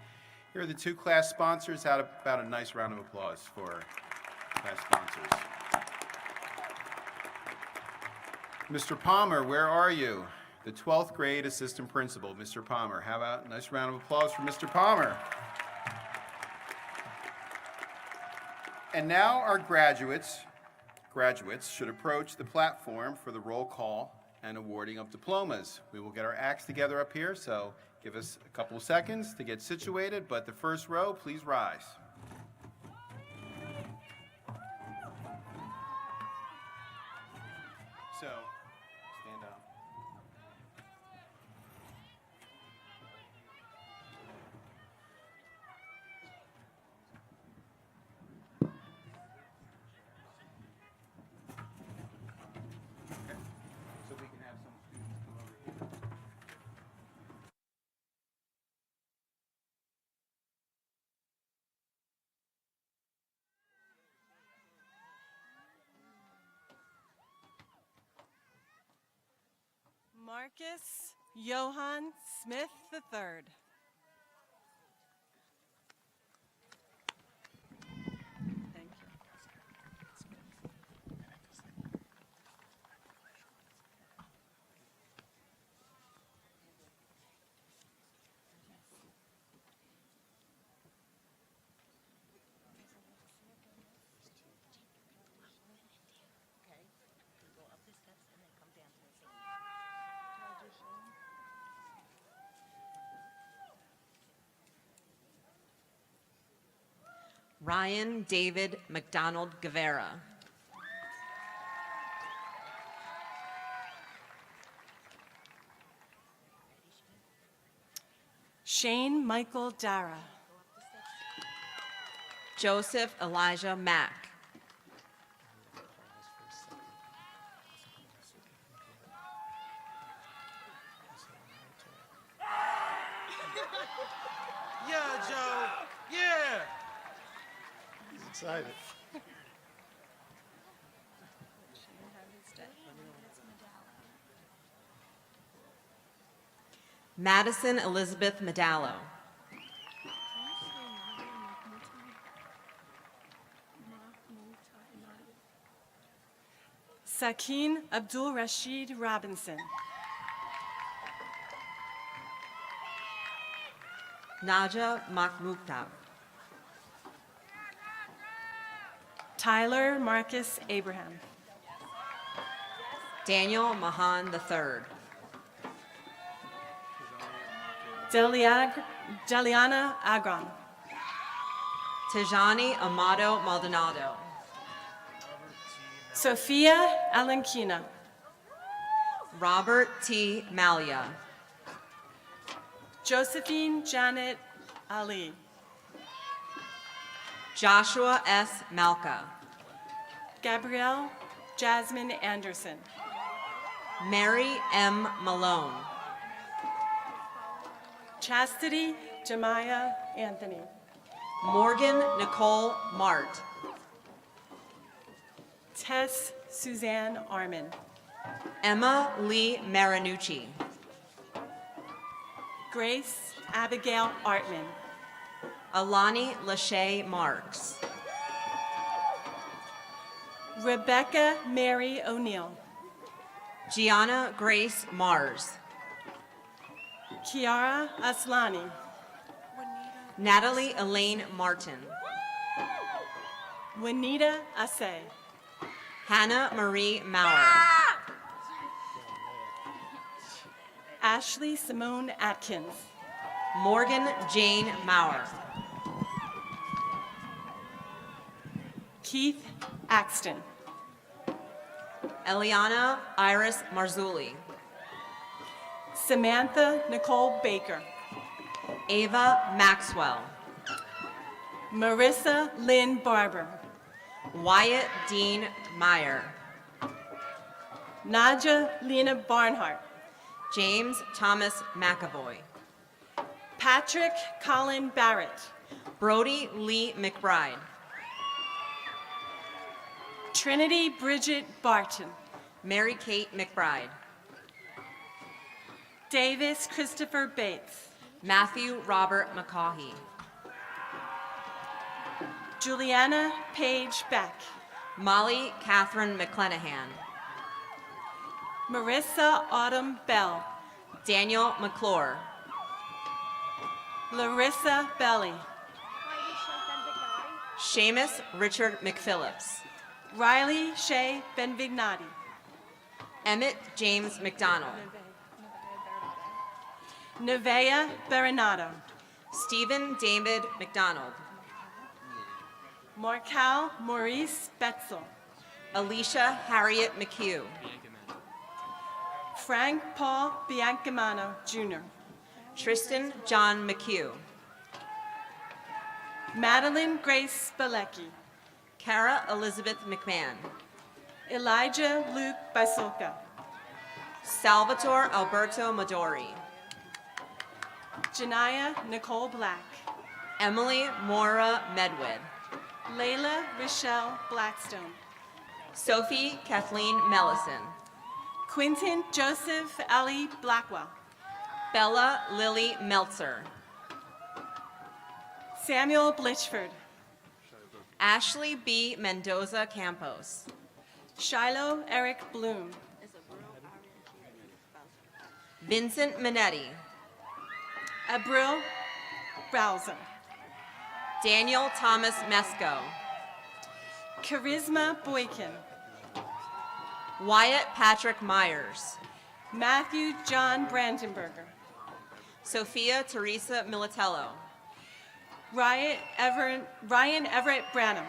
Here are the two class sponsors. How about a nice round of applause for class sponsors. Mr. Palmer, where are you? The 12th grade assistant principal, Mr. Palmer. How about a nice round of applause for Mr. Palmer? And now our graduates should approach the platform for the roll call and awarding of diplomas. We will get our acts together up here, so give us a couple of seconds to get situated, but the first row, please rise. So, stand up. So we can have some students come over here. Marcus Johann Smith III. Thank you. Ryan David McDonald Guevara. Shane Michael Dara. Joseph Elijah Mack. Yeah, Joe. Yeah. He's excited. Madison Elizabeth Medallo. Sakin Abdul Rashid Robinson. Naja Makhmukta. Tyler Marcus Abraham. Daniel Mahan III. Deliana Agron. Tijani Amado Maldonado. Sophia Alenkina. Robert T. Malia. Josephine Janet Ali. Joshua S. Malka. Gabrielle Jasmine Anderson. Mary M. Malone. Chastity Jemiah Anthony. Morgan Nicole Mart. Tess Suzanne Armin. Emma Lee Marinucci. Grace Abigail Artman. Alani Lachey Marks. Rebecca Mary O'Neill. Gianna Grace Mars. Kiara Aslani. Natalie Elaine Martin. Juanita Assay. Hannah Marie Maurer. Ashley Simone Atkins. Morgan Jane Maurer. Keith Axton. Eliana Iris Marzulli. Samantha Nicole Baker. Ava Maxwell. Marissa Lynn Barber. Wyatt Dean Meyer. Nadja Lena Barnhart. James Thomas McAvoy. Patrick Colin Barrett. Brody Lee McBride. Trinity Bridget Barton. Mary Kate McBride. Davis Christopher Bates. Matthew Robert McCaughey. Juliana Paige Beck. Molly Catherine McClenahan. Marissa Autumn Bell. Daniel McClure. Larissa Belly. Seamus Richard McPhillips. Riley Shea Benvignati. Emmett James McDonald. Nevea Berenato. Stephen David McDonald. Marcal Maurice Betzel. Alicia Harriet McHugh. Frank Paul Biancamano, Jr. Tristan John McHugh. Madeline Grace Spilecki. Cara Elizabeth McMahon. Elijah Luke Bisulka. Salvatore Alberto Madori. Janaya Nicole Black. Emily Mora Medwid. Layla Rochelle Blackstone. Sophie Kathleen Mellison. Quinton Joseph Ali Blackwell. Bella Lily Meltzer. Samuel Blitchford. Ashley B. Mendoza Campos. Shiloh Eric Bloom. Vincent Minetti. Abril Browser. Daniel Thomas Mesco. Charisma Boykin. Wyatt Patrick Myers. Matthew John Brandenberger. Sophia Teresa Militello. Ryan Everett Branham.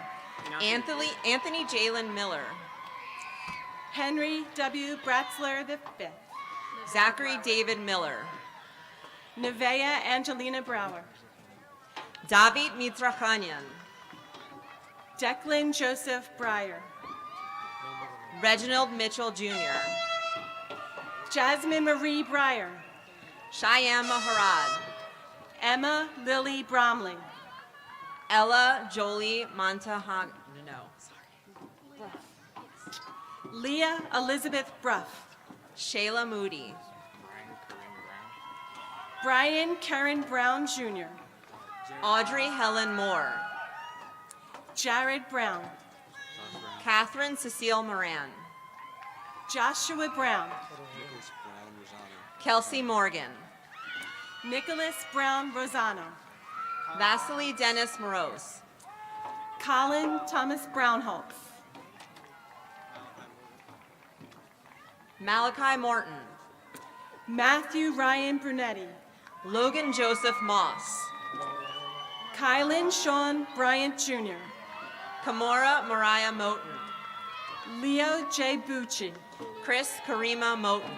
Anthony Jalen Miller. Henry W. Bratzler V. Zachary David Miller. Nevea Angelina Brower. David Mitrachanyan. Declan Joseph Breyer. Reginald Mitchell Jr. Jasmine Marie Breyer. Cheyenne Maharad. Emma Lily Bromley. Ella Jolie Montahan. No, sorry. Leah Elizabeth Bruff. Shayla Moody. Brian Karen Brown Jr. Audrey Helen Moore. Jared Brown. Catherine Cecile Moran. Joshua Brown. Kelsey Morgan. Nicholas Brown Rosano. Vasily Dennis Morose. Colin Thomas Brownholtz. Malachi Morton. Matthew Ryan Brunetti. Logan Joseph Moss. Kylan Sean Bryant Jr. Kamora Mariah Moten. Leo J. Bucci. Chris Karima Moten.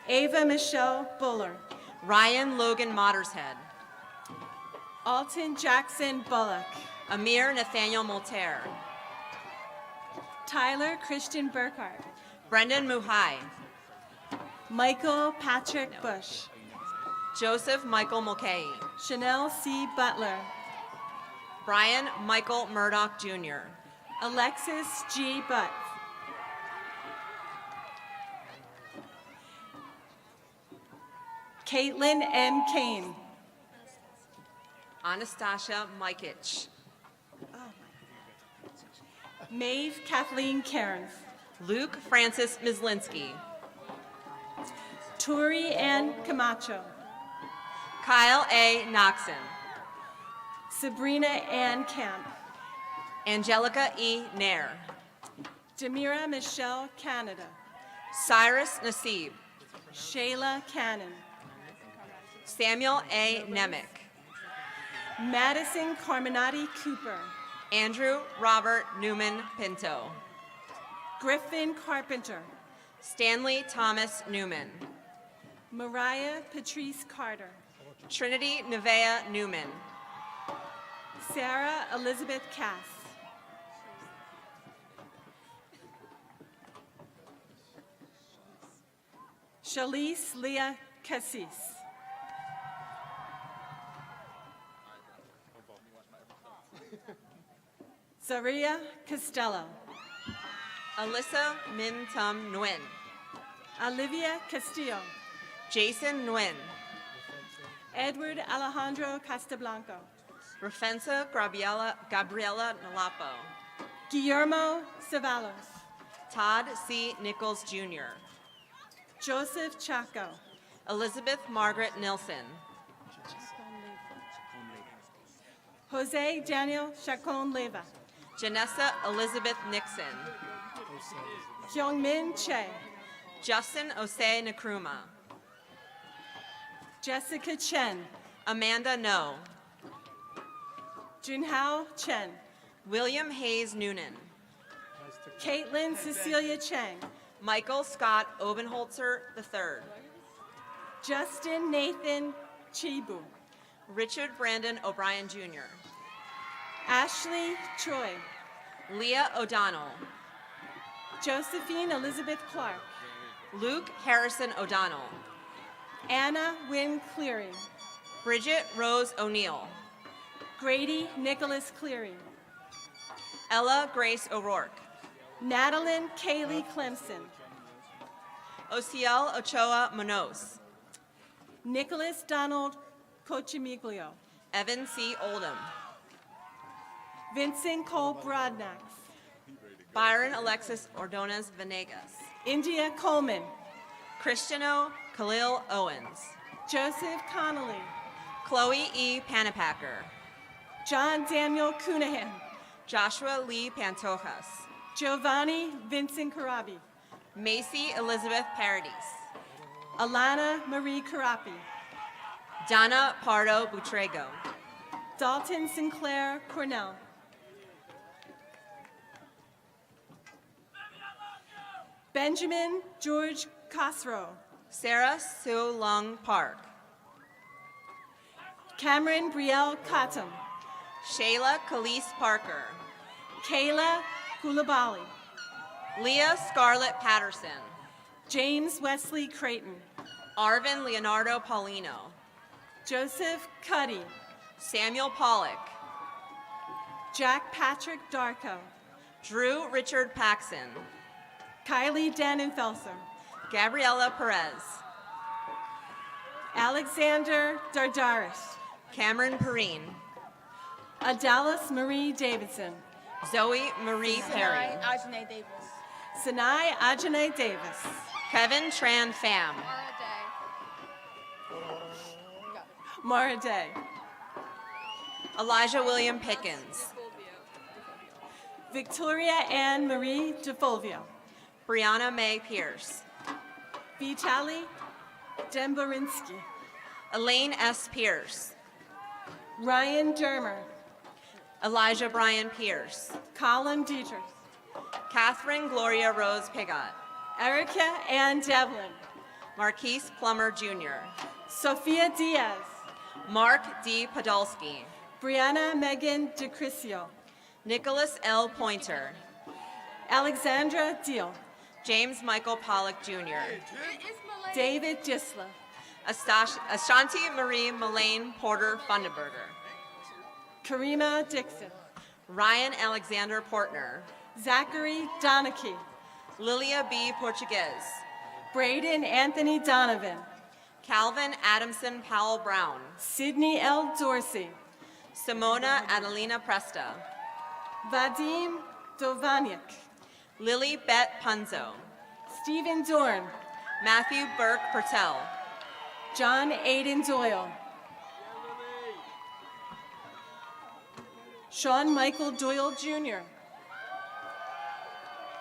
Ava Michelle Buller. Ryan Logan Mottershead. Alton Jackson Bullock. Amir Nathaniel Moltaire. Tyler Christian Burkhart. Brendan Muhai. Michael Patrick Bush. Joseph Michael Mulcahy. Chanel C. Butler. Brian Michael Murdoch Jr. Alexis G. Butts. Caitlin M. Kane. Anastasia Mikich. Maeve Kathleen Cairns. Luke Francis Mislinski. Tori Ann Camacho. Kyle A. Noxon. Sabrina Ann Camp. Angelica E. Nair. Demira Michelle Canada. Cyrus Nassib. Shayla Cannon. Samuel A. Nemick. Madison Carminati Cooper. Andrew Robert Newman Pinto. Griffin Carpenter. Stanley Thomas Newman. Mariah Patrice Carter. Trinity Nevea Newman. Sarah Elizabeth Cass. Shalise Leah Cassis. Zaria Costello. Alyssa Min Tum Nguyen. Olivia Castillo. Jason Nguyen. Edward Alejandro Castablanco. Rafensa Gabriela Nalapo. Guillermo Ceballos. Todd C. Nichols Jr. Joseph Chaco. Elizabeth Margaret Nilsson. Jose Daniel Chacon Leva. Janessa Elizabeth Nixon. Hyungmin Che. Justin Osei Nkrumah. Jessica Chen. Amanda No. Junhao Chen. William Hayes Noonan. Caitlin Cecilia Chang. Michael Scott Obenholzer III. Justin Nathan Chibu. Richard Brandon O'Brien Jr. Ashley Choi. Leah O'Donnell. Josephine Elizabeth Clark. Luke Harrison O'Donnell. Anna Wynn Cleary. Bridget Rose O'Neill. Grady Nicholas Cleary. Ella Grace O'Rourke. Natalie Kaylee Clemson. Ociel Ochoa Munoz. Nicholas Donald Cochimiglio. Evan C. Oldham. Vincent Cole Brodnax. Byron Alexis Ordonez Venegas. India Coleman. Christiano Khalil Owens. Joseph Connolly. Chloe E. Panapacker. John Daniel Cunahan. Joshua Lee Pantojas. Giovanni Vincent Carabi. Macy Elizabeth Paradis. Alana Marie Carapi. Donna Pardo Butrego. Dalton Sinclair Cornell. Benjamin George Cosrow. Sarah Sue Lung Park. Cameron Brielle Cottom. Shayla Khalees Parker. Kayla Kulabali. Leah Scarlett Patterson. James Wesley Creighton. Arvin Leonardo Paulino. Joseph Cuddy. Samuel Pollock. Jack Patrick Darko. Drew Richard Paxson. Kylie Dannenfelser. Gabriela Perez. Alexander Dardaris. Cameron Perrine. Adalis Marie Davidson. Zoe Marie Perry. Ajane Davis. Sinai Ajane Davis. Kevin Tran Pham. Mara Day. Elijah William Pickens. Victoria Ann Marie DeFulvio. Brianna Mae Pierce. Vitaly Demborinsky. Elaine S. Pierce. Ryan Dermer. Elijah Brian Pierce. Colin Dietrich. Catherine Gloria Rose Pigot. Erica Ann Devlin. Marquise Plummer Jr. Sophia Diaz. Mark D. Podolsky. Brianna Megan DeCrisio. Nicholas L. Pointer. Alexandra Deal. James Michael Pollock Jr. David Disla. Ashanti Marie Mullane Porter Funderburger. Karima Dixon. Ryan Alexander Portner. Zachary Donachie. Lilia B. Portuguese. Braden Anthony Donovan. Calvin Adamson Powell Brown. Sydney L. Dorsey. Simona Adelina Presta. Vadim Dovanyik. Lily Bett Punzo. Stephen Dorn. Matthew Burke Pertel. John Aiden Doyle. Sean Michael Doyle Jr.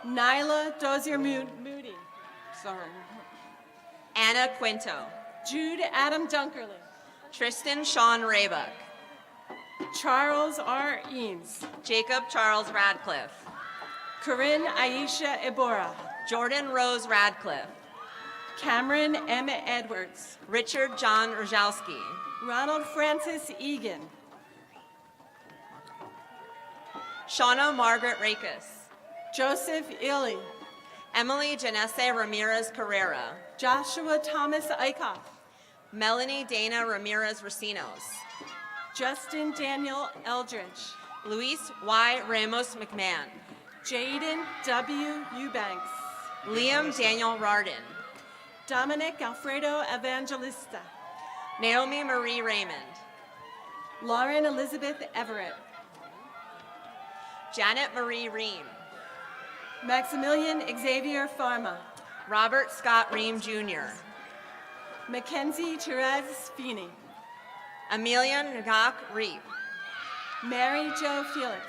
Nyla Dozier Moody. Sorry. Anna Quinto. Jude Adam Dunkerley. Tristan Sean Raybuck. Charles R. Eames. Jacob Charles Radcliffe. Corinne Aisha Ibora. Jordan Rose Radcliffe. Cameron Emma Edwards. Richard John Rajowski. Ronald Francis Egan. Shauna Margaret Rakes. Joseph Illy. Emily Janesse Ramirez Carrera. Joshua Thomas Eichhoff. Melanie Dana Ramirez Racinos. Justin Daniel Eldridge. Luis Y. Ramos McMahon. Jaden W. Eubanks. Liam Daniel Rardin. Dominic Alfredo Evangelista. Naomi Marie Raymond. Lauren Elizabeth Everett. Janet Marie Ream. Maximilian Xavier Pharma. Robert Scott Ream Jr. Mackenzie Therese Feeney. Amelia Ngak Reep. Mary Jo Felix.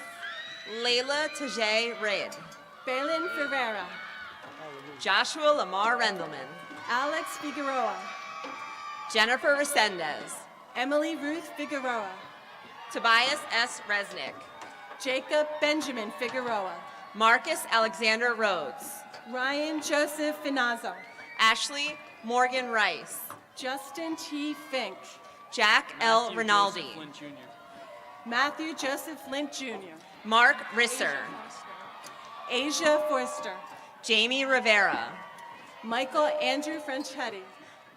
Layla Tajay Raid. Balin Ferreira. Joshua Lamar Rendelman. Alex Figueroa. Jennifer Resendez. Emily Ruth Figueroa. Tobias S. Resnick. Jacob Benjamin Figueroa. Marcus Alexander Rhodes. Ryan Joseph Finazzo. Ashley Morgan Rice. Justin T. Fink. Jack L. Rinaldi. Matthew Joseph Flint Jr. Mark Risser. Asia Forster. Jamie Rivera. Michael Andrew Franchetti.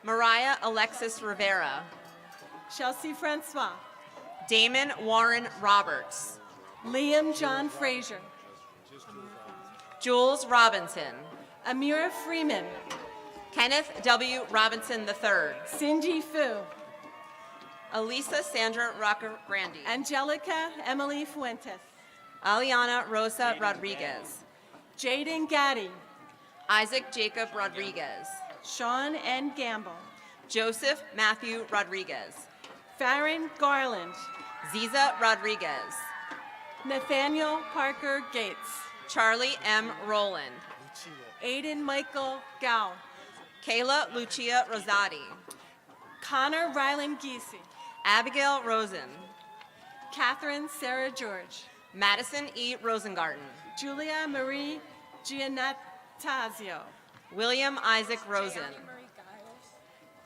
Mariah Alexis Rivera. Chelsea Francois. Damon Warren Roberts. Liam John Frazier. Jules Robinson. Amira Freeman. Kenneth W. Robinson III. Cindy Fu. Elisa Sandra Rocker Grandi. Angelica Emily Fuentes. Aliana Rosa Rodriguez. Jaden Gaddy. Isaac Jacob Rodriguez. Sean N. Gamble. Joseph Matthew Rodriguez. Farron Garland. Ziza Rodriguez. Nathaniel Parker Gates. Charlie M. Rowland. Aiden Michael Gow. Kayla Lucia Rosati. Connor Ryland Giese. Abigail Rosen. Catherine Sarah George. Madison E. Rosengarten. Julia Marie Giannatasio. William Isaac Rosen.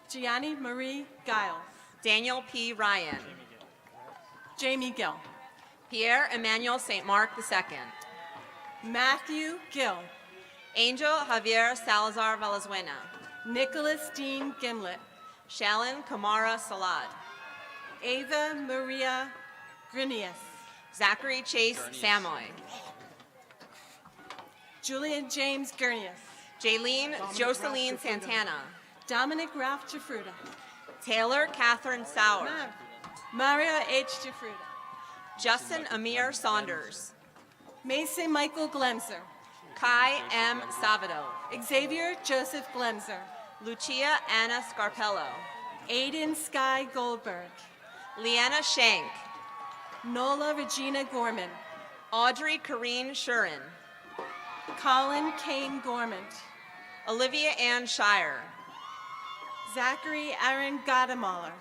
Gianni Marie Giles. Daniel P. Ryan. Jamie Gill. Pierre Emmanuel St. Mark II. Matthew Gill. Angel Javier Salazar Valenzuela. Nicholas Dean Gimlet. Shalyn Kamara Salad. Ava Maria Grinius. Zachary Chase Samoy. Julian James Gurnius. Jaylene Joseline Santana. Dominic Ralph Jafruda. Taylor Catherine Sauer. Mario H. Jafruda. Justin Amir Saunders. Mason Michael Glemser. Kai M. Savado. Xavier Joseph Glemser. Lucia Anna Scarpello. Aiden Sky Goldberg. Leanna Shank. Nola Regina Gorman. Audrey Corrine Shurin. Colin Kane Gorman. Olivia Ann Shire. Zachary Aaron Gadamuller.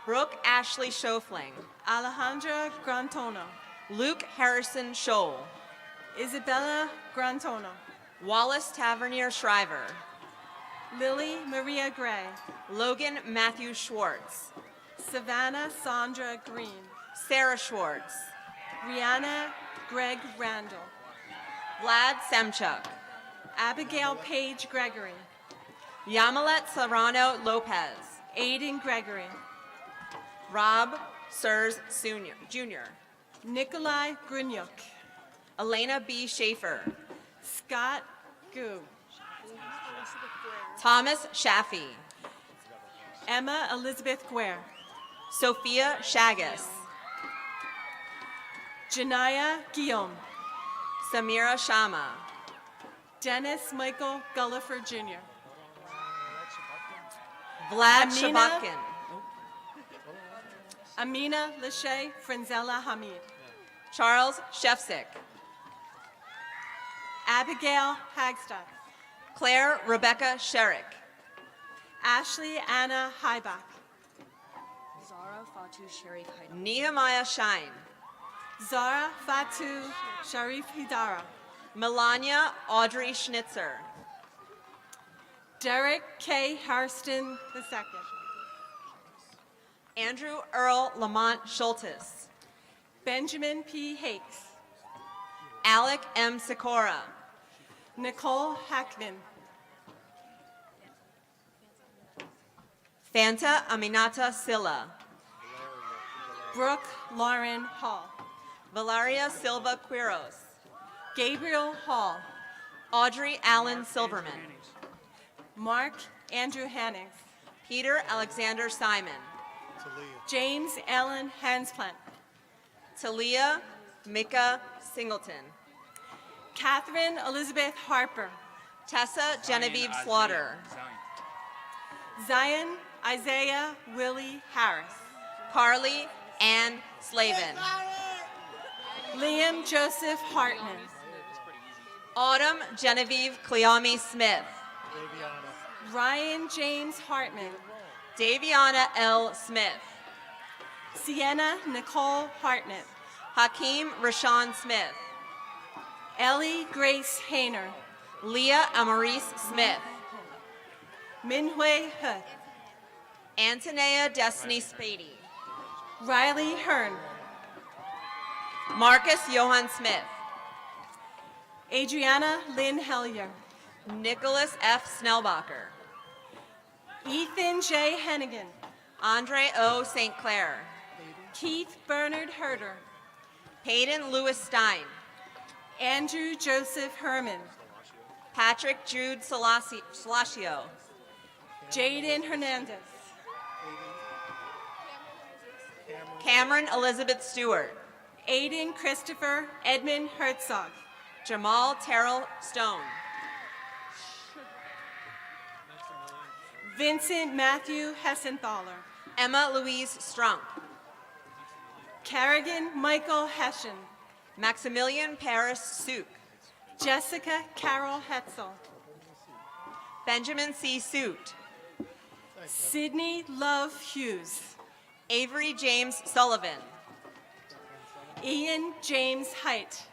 Brooke Ashley Schofling. Alejandra Grantono. Luke Harrison Scholl. Isabella Grantono. Wallace Tavernier Shriver. Lily Maria Gray. Logan Matthew Schwartz. Savannah Sandra Green. Sarah Schwartz. Rihanna Greg Randall. Vlad Semchuk. Abigail Page Gregory. Yamilet Serrano Lopez. Aiden Gregory. Rob Sirs Jr. Nikolai Grunyuk. Elena B. Schaefer. Scott Gu. Thomas Shaffey. Emma Elizabeth Guer. Sophia Shagas. Janaya Guillaume. Samira Shama. Dennis Michael Gullifer Jr. Vlad Amina- Shabotkin. Amina Lachey Frenzella Hamid. Charles Shefsick. Abigail Hagstadt. Claire Rebecca Sherrick. Ashley Anna Heibach. Zara Fatu Sharif Haidar. Nehemiah Shine. Zara Fatu Sharif Hidara. Melania Audrey Schnitzer. Derek K. Harston II. Andrew Earl Lamont Schultes. Benjamin P. Hakes. Alec M. Sikora. Nicole Hackman. Fanta Aminata Silla. Brooke Lauren Hall. Valeria Silva Quiros. Gabriel Hall. Audrey Allen Silverman. Mark Andrew Hannings. Peter Alexander Simon. James Allen Hansplant. Talia Mika Singleton. Catherine Elizabeth Harper. Tessa Genevieve Slaughter. Zion Isaiah Willie Harris. Carly Ann Slavin. Liam Joseph Hartman. Autumn Genevieve Cleomi Smith. Ryan James Hartman. Daviana L. Smith. Sienna Nicole Hartnett. Hakeem Rashawn Smith. Ellie Grace Hayner. Leah Amarise Smith. Minhui He. Antonea Destiny Spady. Riley Hearn. Marcus Johann Smith. Adriana Lynn Hellier. Nicholas F. Snellbacher. Ethan J. Hennigan. Andre O. St. Clair. Keith Bernard Herder. Peyton Lewis Stein. Andrew Joseph Herman. Patrick Jude Salacio. Jaden Hernandez. Cameron Elizabeth Stewart. Aiden Christopher Edmund Herzog. Jamal Terrell Stone. Vincent Matthew Hessenthaler. Emma Louise Strunk. Kerrigan Michael Hessian. Maximilian Paris Suk. Jessica Carol Hetzel. Benjamin C. Suit. Sydney Love Hughes. Avery James Sullivan. Ian James Height.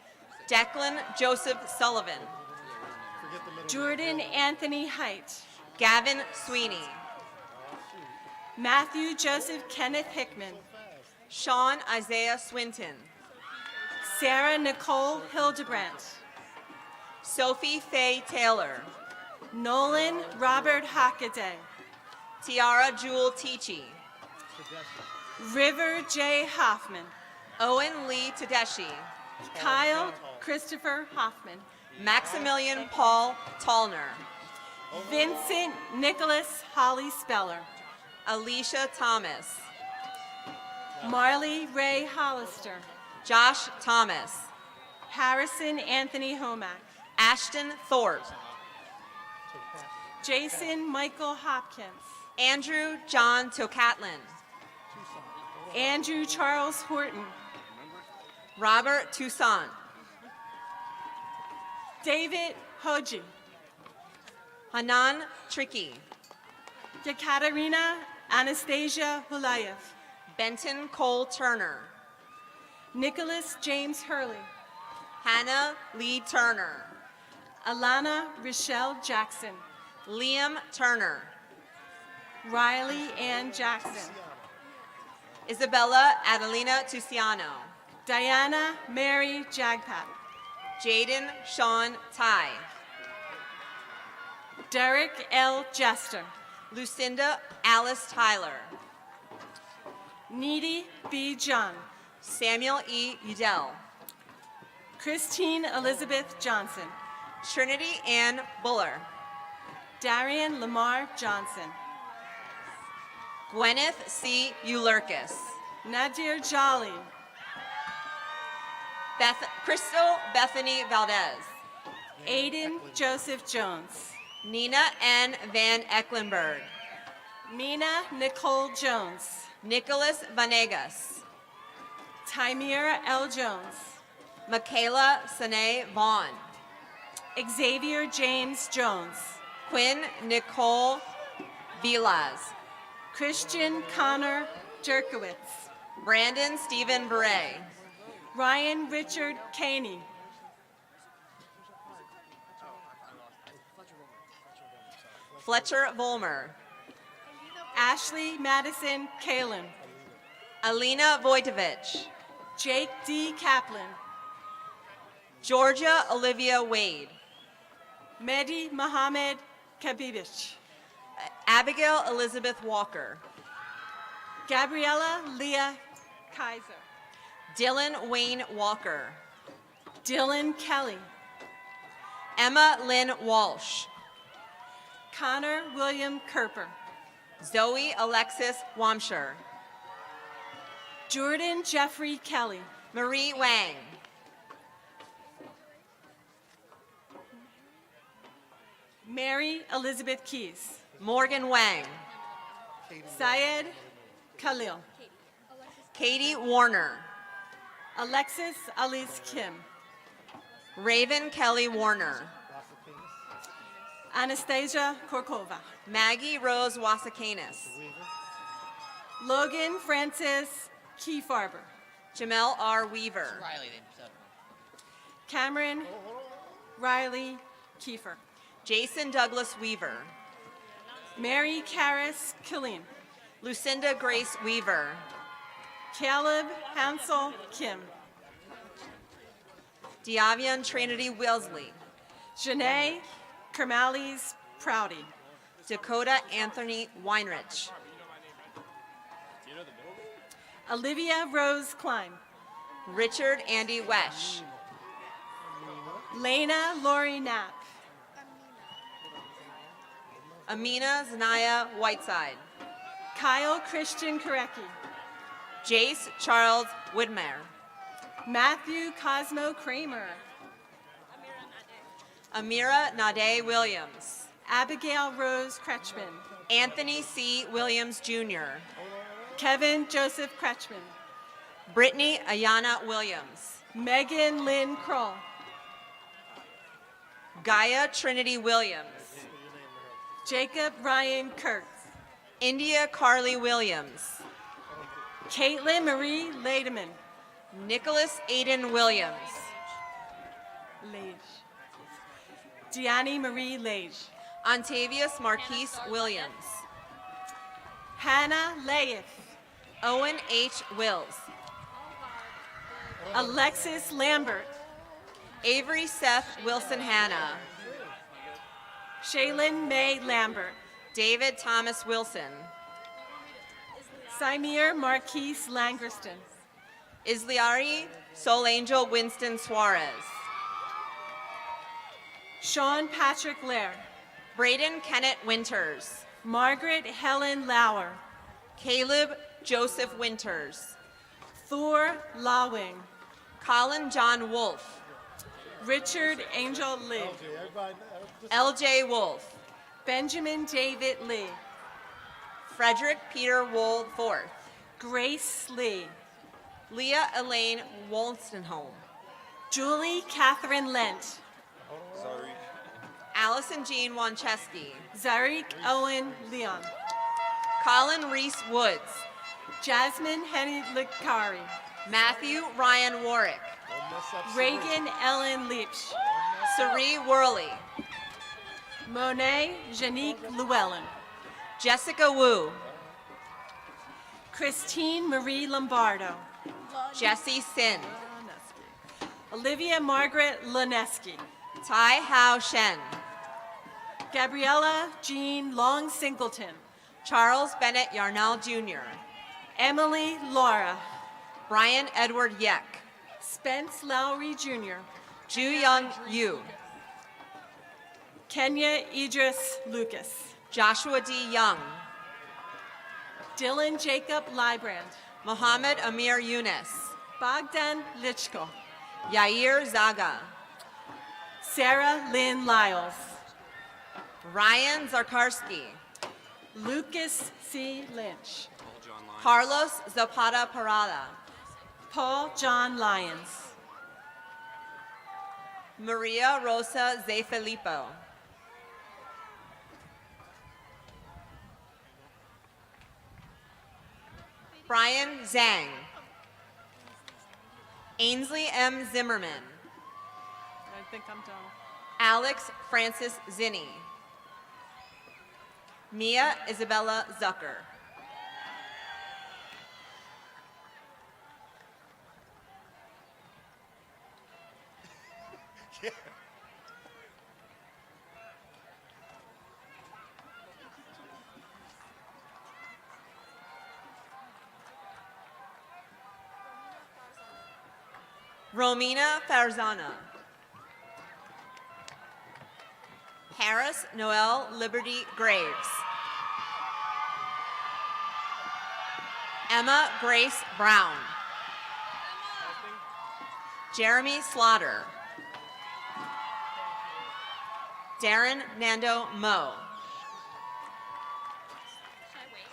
Declan Joseph Sullivan. Jordan Anthony Height. Gavin Sweeney. Matthew Joseph Kenneth Hickman. Sean Isaiah Swinton. Sarah Nicole Hildebrandt. Sophie Faye Taylor. Nolan Robert Hockaday. Tiara Jewel Teachy. River J. Hoffman. Owen Lee Tedeschi. Kyle Christopher Hoffman. Maximilian Paul Tallner. Vincent Nicholas Holly Speller. Alicia Thomas. Marley Ray Hollister. Josh Thomas. Harrison Anthony Homack. Ashton Thorpe. Jason Michael Hopkins. Andrew John Tocatlin. Andrew Charles Horton. Robert Toussaint. David Hoji. Hanan Tricky. Yekaterina Anastasia Hulayev. Benton Cole Turner. Nicholas James Hurley. Hannah Lee Turner. Alana Rochelle Jackson. Liam Turner. Riley Ann Jackson. Isabella Adelina Tuciano. Diana Mary Jagpat. Jaden Sean Ty. Derek L. Jester. Lucinda Alice Tyler. Needy B. John. Samuel E. Udell. Christine Elizabeth Johnson. Trinity Ann Buller. Darian Lamar Johnson. Gwyneth C. Ulurkis. Nadir Jolly. Crystal Bethany Valdez. Aiden Joseph Jones. Nina N. Van Ecklenberg. Mina Nicole Jones. Nicholas Vanegas. Tymira L. Jones. Michaela Sine Vaughn. Xavier James Jones. Quinn Nicole Villas. Christian Connor Jerkowitz. Brandon Stephen Beret. Ryan Richard Caney. Fletcher Volmer. Ashley Madison Kalin. Alina Vojtovich. Jake D. Kaplan. Georgia Olivia Wade. Mehdi Mohammed Kabibich. Abigail Elizabeth Walker. Gabriella Leah Kaiser. Dylan Wayne Walker. Dylan Kelly. Emma Lynn Walsh. Connor William Kerper. Zoe Alexis Wamsher. Jordan Jeffrey Kelly. Marie Wang. Mary Elizabeth Keys. Morgan Wang. Syed Khalil. Katie Warner. Alexis Alice Kim. Raven Kelly Warner. Anastasia Korkova. Maggie Rose Wasakanis. Logan Francis Keyfarber. Jamel R. Weaver. Cameron Riley Kiefer. Jason Douglas Weaver. Mary Karis Killeen. Lucinda Grace Weaver. Caleb Hansel Kim. Diavian Trinity Wellesley. Janae Kermalis Prouty. Dakota Anthony Weinrich. Olivia Rose Klein. Richard Andy Wesh. Lena Lori Knapp. Amina Zanaya Whiteside. Kyle Christian Korecki. Jace Charles Widmer. Matthew Cosmo Kramer. Amira Nade Williams. Abigail Rose Kretschmann. Anthony C. Williams Jr. Kevin Joseph Kretschmann. Brittany Ayana Williams. Megan Lynn Kroll. Gaia Trinity Williams. Jacob Ryan Kurtz. India Carly Williams. Caitlin Marie Lademan. Nicholas Aiden Williams. Lage. Gianni Marie Lage. Ontavius Marquise Williams. Hannah Layeth. Owen H. Wills. Alexis Lambert. Avery Seth Wilson Hanna. Shaylin May Lambert. David Thomas Wilson. Simir Marquise Langerston. Isliari Soul Angel Winston Suarez. Sean Patrick Lair. Braden Kenneth Winters. Margaret Helen Lauer. Caleb Joseph Winters. Thor Lawing. Colin John Wolf. Richard Angel Lee. LJ Wolf. Benjamin David Lee. Frederick Peter Wold IV. Grace Lee. Leah Elaine Wolstenholme. Julie Catherine Lent. Allison Jean Wancheski. Zarik Owen Leon. Colin Reese Woods. Jasmine Henny Likari. Matthew Ryan Warwick. Reagan Ellen Leach. Sari Worley. Monet Janique Llewellyn. Jessica Wu. Christine Marie Lombardo. Jessie Sin. Olivia Margaret Laneski. Tai Hao Shen. Gabriella Jean Long Singleton. Charles Bennett Yarnall Jr. Emily Laura. Brian Edward Yeck. Spence Lowry Jr. Ju Young Yu. Kenya Idris Lucas. Joshua D. Young. Dylan Jacob Librand. Mohammed Amir Yunus. Bogdan Lichko. Yair Zaga. Sarah Lynn Lyles. Ryan Zarkarski. Lucas C. Lynch. Carlos Zapata Parada. Paul John Lyons. Maria Rosa Zefilippo. Brian Zhang. Ainsley M. Zimmerman. I think I'm done. Alex Francis Zinni. Mia Isabella Zucker. Romina Farzana. Harris Noel Liberty Graves. Emma Grace Brown. Jeremy Slaughter. Darren Nando Moe.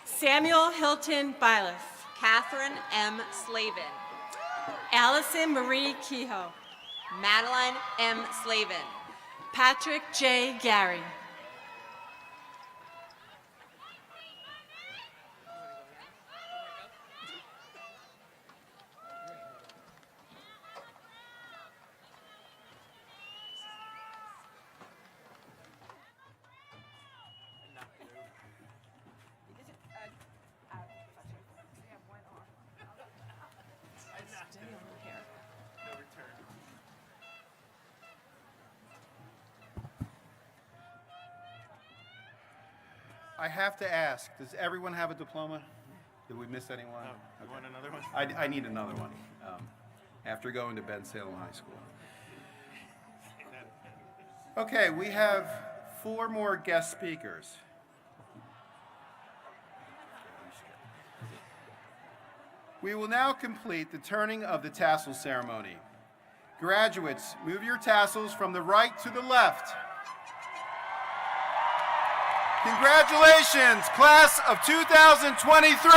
Samuel Hilton Bilas. Catherine M. Slavin. Allison Marie Kehoe. Madeline M. Slavin. Patrick J. Gary. I have to ask, does everyone have a diploma? Did we miss anyone? You want another one? I need another one after going to Ben Salem High School. Okay, we have 4 more guest speakers. We will now complete the turning of the tassel ceremony. Graduates, move your tassels from the right to the left. Congratulations, class of 2023.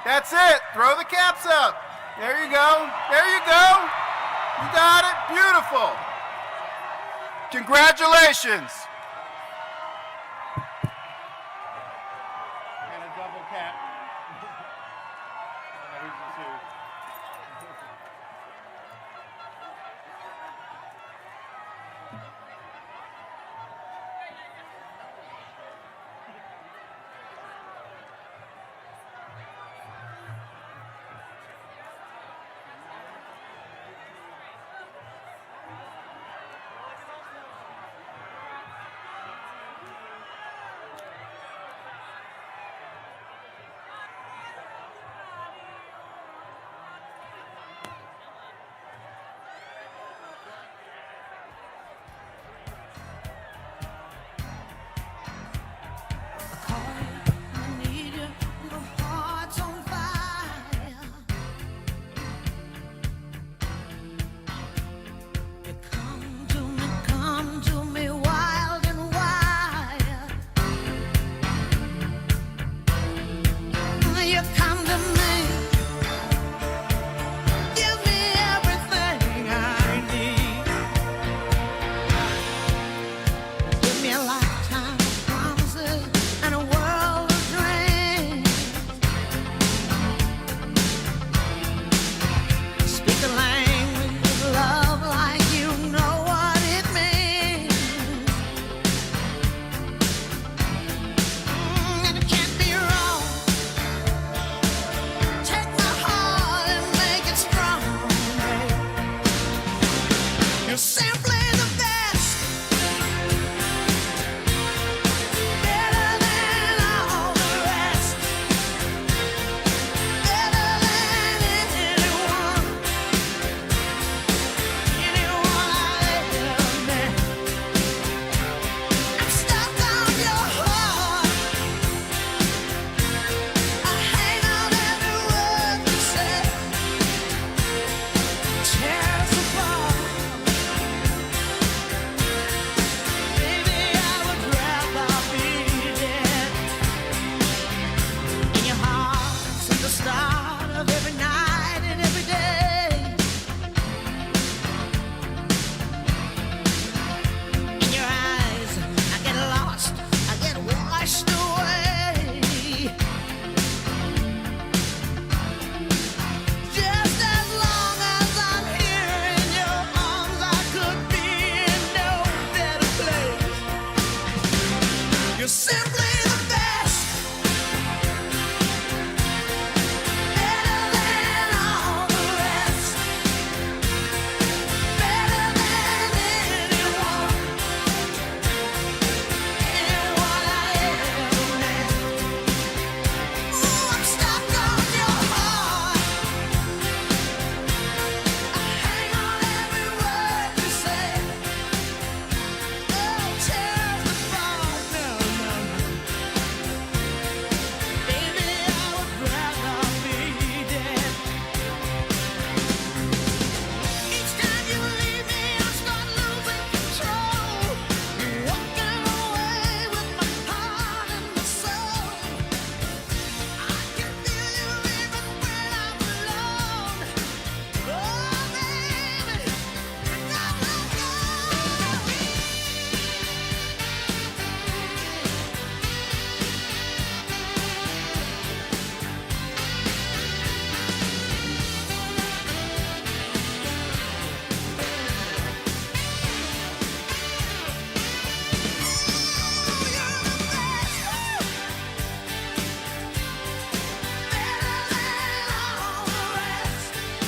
That's it. Throw the caps up. There you go. There you go. You got it. Beautiful. Congratulations. And a double cap. Who's the two?